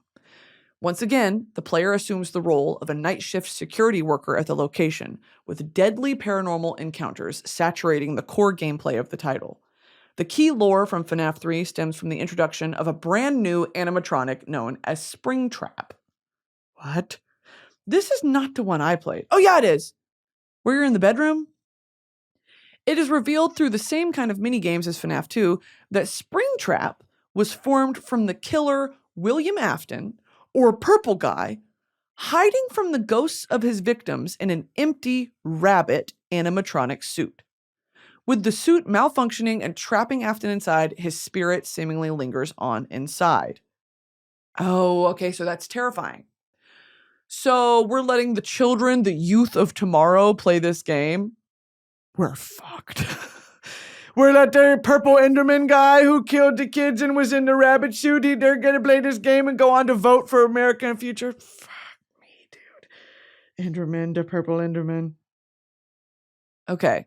Once again, the player assumes the role of a night shift security worker at the location, with deadly paranormal encounters saturating the core gameplay of the title. The key lore from FNAF 3 stems from the introduction of a brand new animatronic known as Springtrap. What? This is not the one I played. Oh yeah, it is! Where you're in the bedroom? It is revealed through the same kind of minigames as FNAF 2 that Springtrap was formed from the killer William Afton, or Purple Guy, hiding from the ghosts of his victims in an empty rabbit animatronic suit. With the suit malfunctioning and trapping Afton inside, his spirit seemingly lingers on inside. Oh, okay, so that's terrifying. So we're letting the children, the youth of tomorrow, play this game. We're fucked. We're let the purple Enderman guy who killed the kids and was in the rabbit suit, they're gonna play this game and go on to vote for America in the future. Fuck me, dude. Enderman, the purple Enderman. Okay.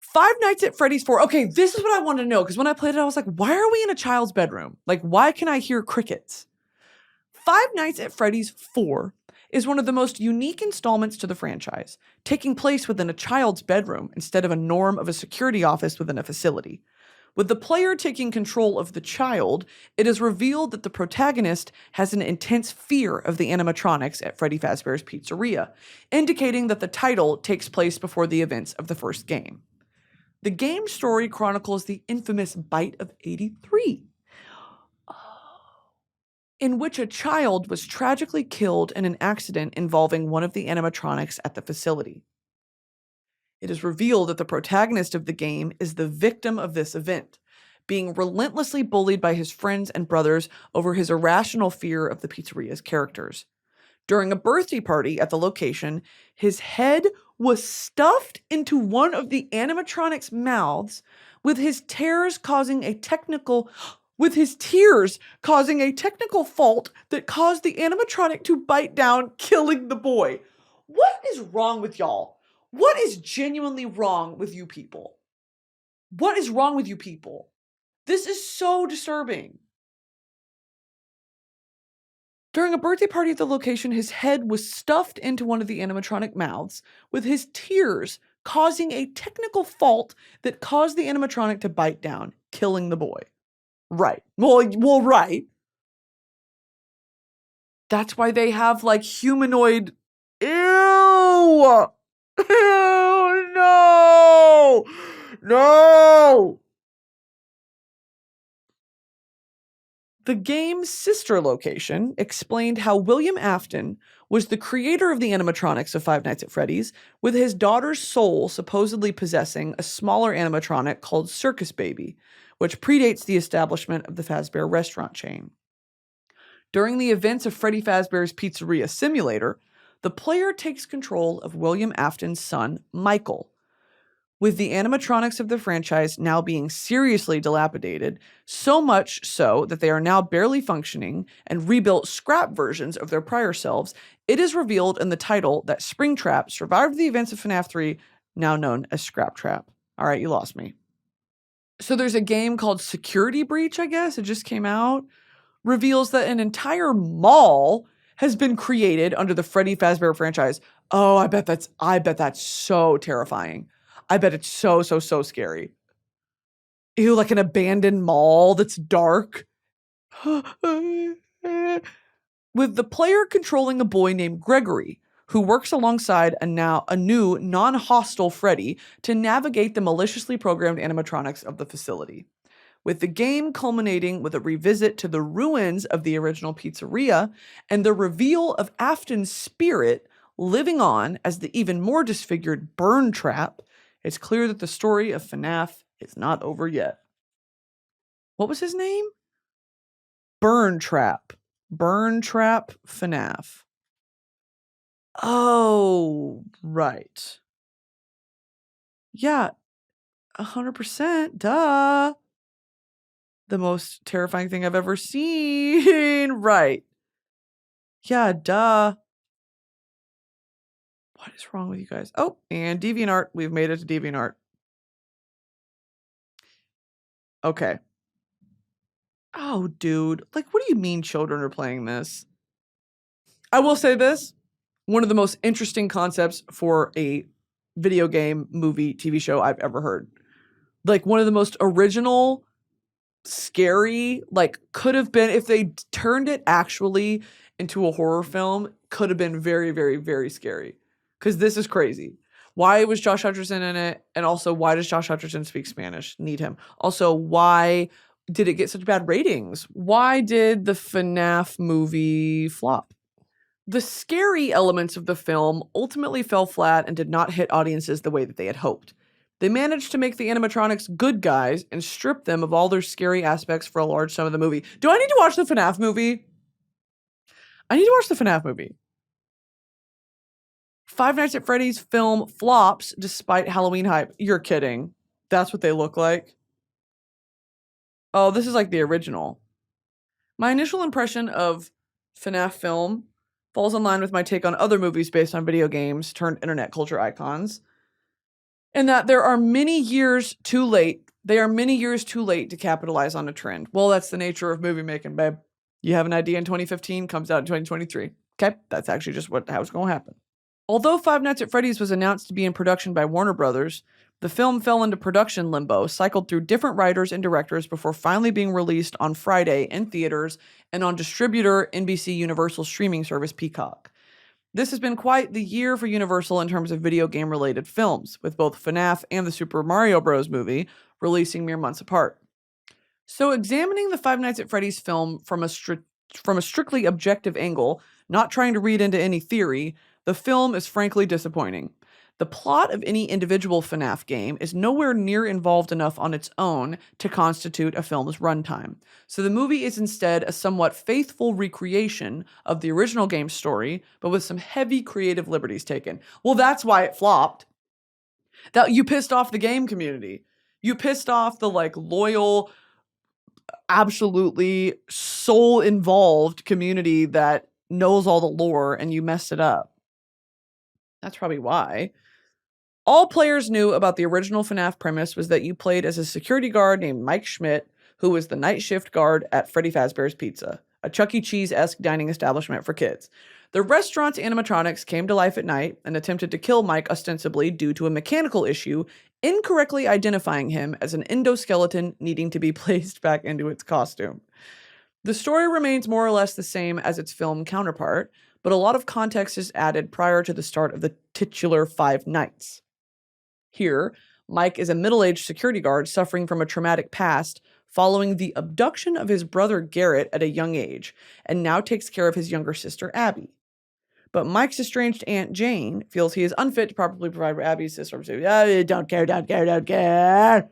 Five Nights at Freddy's 4. Okay, this is what I wanted to know, because when I played it, I was like, why are we in a child's bedroom? Like, why can I hear crickets? Five Nights at Freddy's 4 is one of the most unique installments to the franchise, taking place within a child's bedroom instead of a norm of a security office within a facility. With the player taking control of the child, it is revealed that the protagonist has an intense fear of the animatronics at Freddy Fazbear's Pizzeria, indicating that the title takes place before the events of the first game. The game's story chronicles the infamous Bite of 83, in which a child was tragically killed in an accident involving one of the animatronics at the facility. It is revealed that the protagonist of the game is the victim of this event, being relentlessly bullied by his friends and brothers over his irrational fear of the pizzeria's characters. During a birthday party at the location, his head was stuffed into one of the animatronic's mouths, with his tears causing a technical fault that caused the animatronic to bite down, killing the boy. What is wrong with y'all? What is genuinely wrong with you people? What is wrong with you people? This is so disturbing. During a birthday party at the location, his head was stuffed into one of the animatronic mouths, with his tears causing a technical fault that caused the animatronic to bite down, killing the boy. Right. Well, right. That's why they have like humanoid. Ew! Ew! No! No! The game's sister location explained how William Afton was the creator of the animatronics of Five Nights at Freddy's, with his daughter's soul supposedly possessing a smaller animatronic called Circus Baby, which predates the establishment of the Fazbear restaurant chain. During the events of Freddy Fazbear's Pizzeria Simulator, the player takes control of William Afton's son, Michael. With the animatronics of the franchise now being seriously dilapidated, so much so that they are now barely functioning and rebuilt scrap versions of their prior selves, it is revealed in the title that Springtrap survived the events of FNAF 3, now known as Scrap Trap. All right, you lost me. So there's a game called Security Breach, I guess. It just came out. Reveals that an entire mall has been created under the Freddy Fazbear franchise. Oh, I bet that's so terrifying. I bet it's so scary. Ew, like an abandoned mall that's dark. With the player controlling a boy named Gregory, who works alongside a new non-hostile Freddy to navigate the maliciously programmed animatronics of the facility. With the game culminating with a revisit to the ruins of the original pizzeria and the reveal of Afton's spirit living on as the even more disfigured Burn Trap, it's clear that the story of FNAF is not over yet. What was his name? Burn Trap. Burn Trap FNAF. Oh, right. Yeah, 100%. Duh. The most terrifying thing I've ever seen. Right. Yeah, duh. What is wrong with you guys? Oh, and DeviantArt. We've made it to DeviantArt. Okay. Oh, dude. Like, what do you mean children are playing this? I will say this. One of the most interesting concepts for a video game, movie, TV show I've ever heard. Like, one of the most original, scary, like, could have been, if they turned it actually into a horror film, could have been very, very, very scary. Because this is crazy. Why was Josh Hutcherson in it? And also, why does Josh Hutcherson speak Spanish? Need him. Also, why did it get such bad ratings? Why did the FNAF movie flop? The scary elements of the film ultimately fell flat and did not hit audiences the way that they had hoped. They managed to make the animatronics good guys and strip them of all their scary aspects for a large sum of the movie. Do I need to watch the FNAF movie? I need to watch the FNAF movie. Five Nights at Freddy's film flops despite Halloween hype. You're kidding. That's what they look like. Oh, this is like the original. My initial impression of FNAF film falls in line with my take on other movies based on video games turned internet culture icons. In that they are many years too late to capitalize on a trend. Well, that's the nature of movie making, babe. You have an idea in 2015, comes out in 2023. Okay, that's actually just how it's going to happen. Although Five Nights at Freddy's was announced to be in production by Warner Brothers, the film fell into production limbo, cycled through different writers and directors before finally being released on Friday in theaters and on distributor NBC Universal streaming service Peacock. This has been quite the year for Universal in terms of video game-related films, with both FNAF and the Super Mario Bros. Movie releasing mere months apart. So examining the Five Nights at Freddy's film from a strictly objective angle, not trying to read into any theory, the film is frankly disappointing. The plot of any individual FNAF game is nowhere near involved enough on its own to constitute a film's runtime. So the movie is instead a somewhat faithful recreation of the original game's story, but with some heavy creative liberties taken. Well, that's why it flopped. That you pissed off the game community. You pissed off the loyal, absolutely soul-involved community that knows all the lore, and you messed it up. That's probably why. All players knew about the original FNAF premise was that you played as a security guard named Mike Schmidt, who was the night shift guard at Freddy Fazbear's Pizza, a Chuck E. Cheese-esque dining establishment for kids. The restaurant's animatronics came to life at night and attempted to kill Mike ostensibly due to a mechanical issue, incorrectly identifying him as an endoskeleton needing to be placed back into its costume. The story remains more or less the same as its film counterpart, but a lot of context is added prior to the start of the titular Five Nights. Here, Mike is a middle-aged security guard suffering from a traumatic past following the abduction of his brother Garrett at a young age, and now takes care of his younger sister Abby. But Mike's estranged Aunt Jane feels he is unfit to properly provide for Abby's sister. Don't care.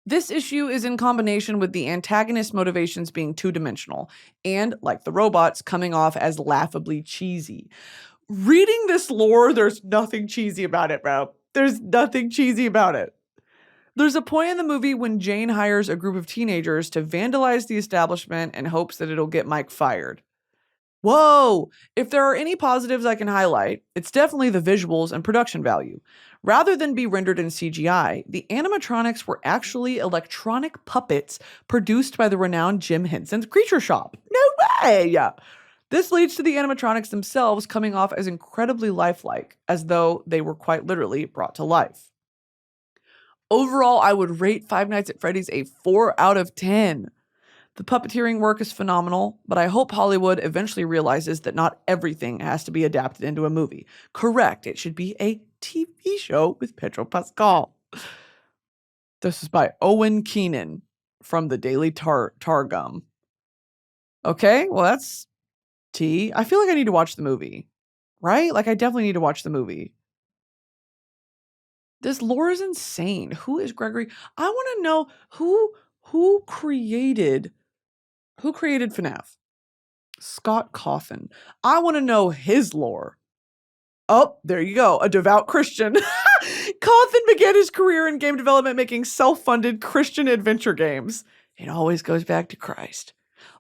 This issue is in combination with the antagonist's motivations being two-dimensional, and, like the robots, coming off as laughably cheesy. Reading this lore, there's nothing cheesy about it, bro. There's nothing cheesy about it. There's a point in the movie when Jane hires a group of teenagers to vandalize the establishment in hopes that it'll get Mike fired. Whoa! If there are any positives I can highlight, it's definitely the visuals and production value. Rather than be rendered in CGI, the animatronics were actually electronic puppets produced by the renowned Jim Henson's Creature Shop. No way! This leads to the animatronics themselves coming off as incredibly lifelike, as though they were quite literally brought to life. Overall, I would rate Five Nights at Freddy's a 4 out of 10. The puppeteering work is phenomenal, but I hope Hollywood eventually realizes that not everything has to be adapted into a movie. Correct, it should be a TV show with Pedro Pascal. This is by Owen Keenan from the Daily Targum. Okay, well that's tea. I feel like I need to watch the movie, right? I definitely need to watch the movie. This lore is insane. Who is Gregory? I want to know who created FNAF? Scott Cawthon. I want to know his lore. Oh, there you go. A devout Christian. Cawthon began his career in game development making self-funded Christian adventure games. It always goes back to Christ.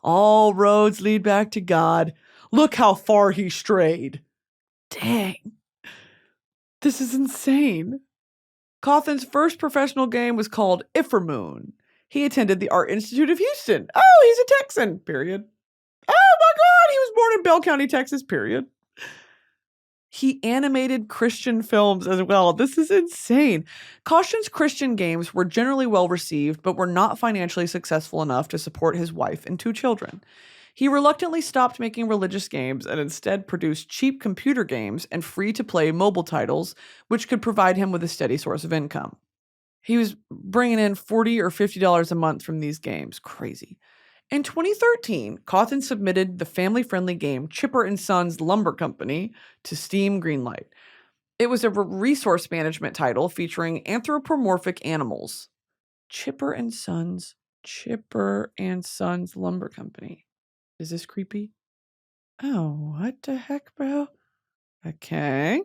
All roads lead back to God. Look how far he strayed. Dang. This is insane. Cawthon's first professional game was called Iffermoon. He attended the Art Institute of Houston. Oh, he's a Texan, period. Oh my God, he was born in Bell County, Texas, period. He animated Christian films as well. This is insane. Cawthon's Christian games were generally well received, but were not financially successful enough to support his wife and 2 children. He reluctantly stopped making religious games and instead produced cheap computer games and free-to-play mobile titles, which could provide him with a steady source of income. He was bringing in $40 or $50 a month from these games. Crazy. In 2013, Cawthon submitted the family-friendly game Chipper and Sons Lumber Company to Steam Greenlight. It was a resource management title featuring anthropomorphic animals. Chipper and Sons Lumber Company. Is this creepy? Oh, what the heck, bro? Okay.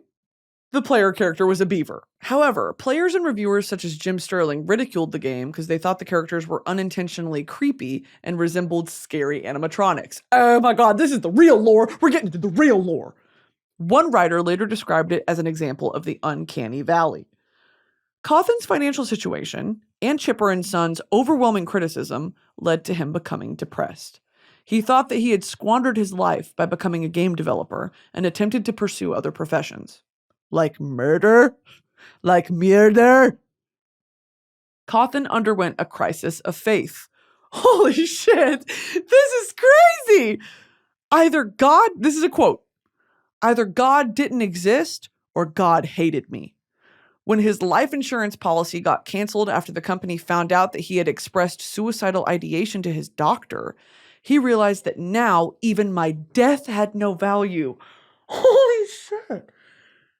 The player character was a beaver. However, players and reviewers such as Jim Sterling ridiculed the game because they thought the characters were unintentionally creepy and resembled scary animatronics. Oh my god, this is the real lore! We're getting to the real lore! One writer later described it as an example of the uncanny valley. Cawthon's financial situation and Chipper and Sons' overwhelming criticism led to him becoming depressed. He thought that he had squandered his life by becoming a game developer and attempted to pursue other professions. Like murder? Like murder? Cawthon underwent a crisis of faith. Holy shit! This is crazy! This is a quote, either God didn't exist or God hated me. When his life insurance policy got canceled after the company found out that he had expressed suicidal ideation to his doctor, he realized that now even my death had no value. Holy shit!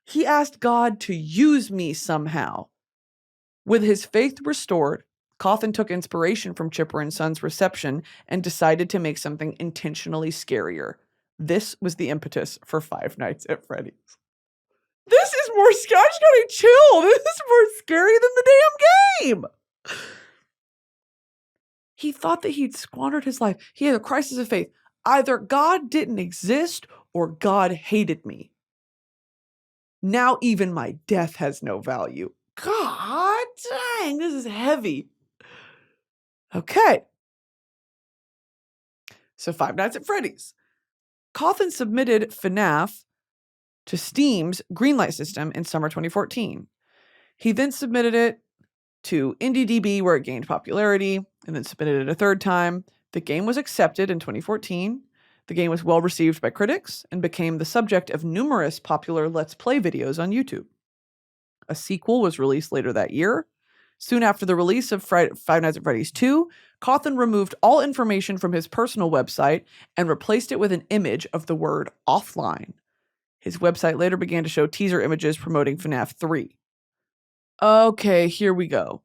He asked God to use me somehow. With his faith restored, Cawthon took inspiration from Chipper and Sons' reception and decided to make something intentionally scarier. This was the impetus for Five Nights at Freddy's. This is more scary. I just gotta chill. This is more scary than the damn game. He thought that he'd squandered his life. He had a crisis of faith. Either God didn't exist or God hated me. Now even my death has no value. God dang, this is heavy. Okay. So Five Nights at Freddy's. Cawthon submitted FNAF to Steam's Greenlight system in summer 2014. He then submitted it to IndieDB, where it gained popularity, and then submitted it a third time. The game was accepted in 2014. The game was well received by critics and became the subject of numerous popular Let's Play videos on YouTube. A sequel was released later that year. Soon after the release of Five Nights at Freddy's 2, Cawthon removed all information from his personal website and replaced it with an image of the word offline. His website later began to show teaser images promoting FNAF 3. Okay, here we go.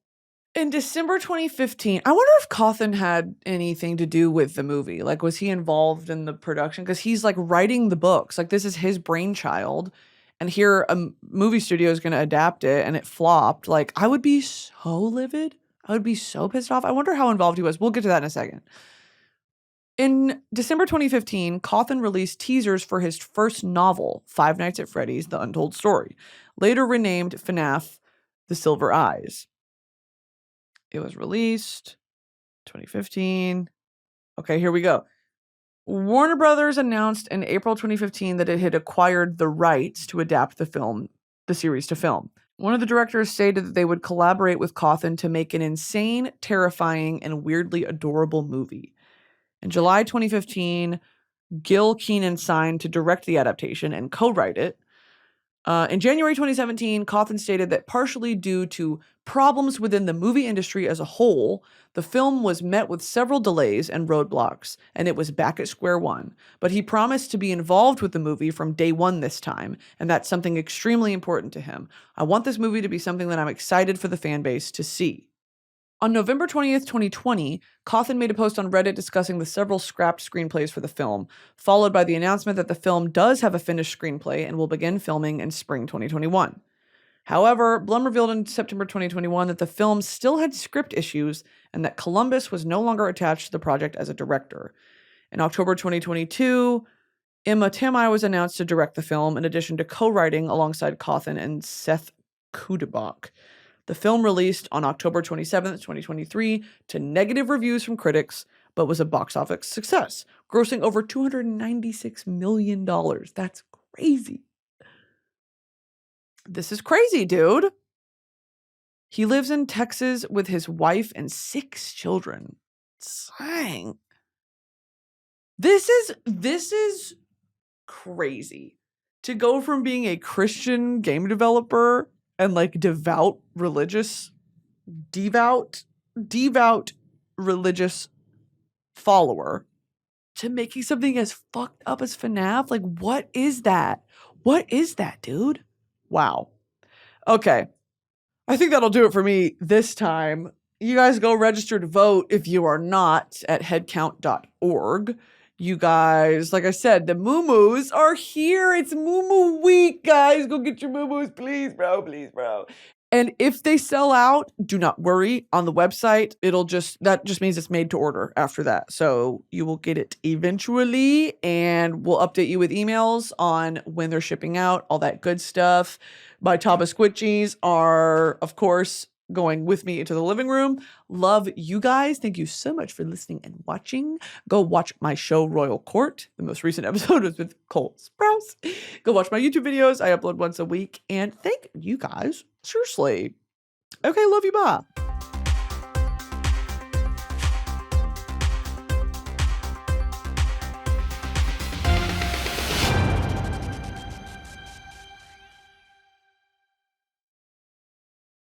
In December 2015, I wonder if Cawthon had anything to do with the movie. Like, was he involved in the production? Because he's, like, writing the books. Like, this is his brainchild. And here a movie studio is going to adapt it, and it flopped. Like, I would be so livid. I would be so pissed off. I wonder how involved he was. We'll get to that in a second. In December 2015, Cawthon released teasers for his first novel, Five Nights at Freddy's: The Untold Story, later renamed FNAF The Silver Eyes. It was released 2015. Okay, here we go. Warner Brothers announced in April 2015 that it had acquired the rights to adapt the series to film. One of the directors stated that they would collaborate with Cawthon to make an insane, terrifying, and weirdly adorable movie. In July 2015, Gil Keenan signed to direct the adaptation and co-write it. In January 2017, Cawthon stated that partially due to problems within the movie industry as a whole, the film was met with several delays and roadblocks, and it was back at square one. But he promised to be involved with the movie from day one this time, and that's something extremely important to him. I want this movie to be something that I'm excited for the fan base to see. On November 20th, 2020, Cawthon made a post on Reddit discussing the several scrapped screenplays for the film, followed by the announcement that the film does have a finished screenplay and will begin filming in spring 2021. However, Blum revealed in September 2021 that the film still had script issues and that Columbus was no longer attached to the project as a director. In October 2022, Emma Tamai was announced to direct the film, in addition to co-writing alongside Cawthon and Seth Kudabak. The film released on October 27th, 2023, to negative reviews from critics, but was a box office success, grossing over $296 million. That's crazy. This is crazy, dude. He lives in Texas with his wife and 6 children. Dang. This is crazy. To go from being a Christian game developer and like devout religious devout religious follower to making something as fucked up as FNAF? Like, what is that? What is that, dude? Wow. Okay. I think that'll do it for me this time. You guys go register to vote if you are not at headcount.org. You guys, like I said, the mumus are here. It's mumu week, guys. Go get your mumus, please, bro. Please, bro. And if they sell out, do not worry. On the website, that just means it's made to order after that. So you will get it eventually, and we'll update you with emails on when they're shipping out, all that good stuff. My Taba squishies are, of course, going with me into the living room. Love you guys. Thank you so much for listening and watching. Go watch my show, Royal Court. The most recent episode was with Cole Sprouse. Go watch my YouTube videos. I upload once a week. And thank you guys. Seriously. Okay, love you. Bye.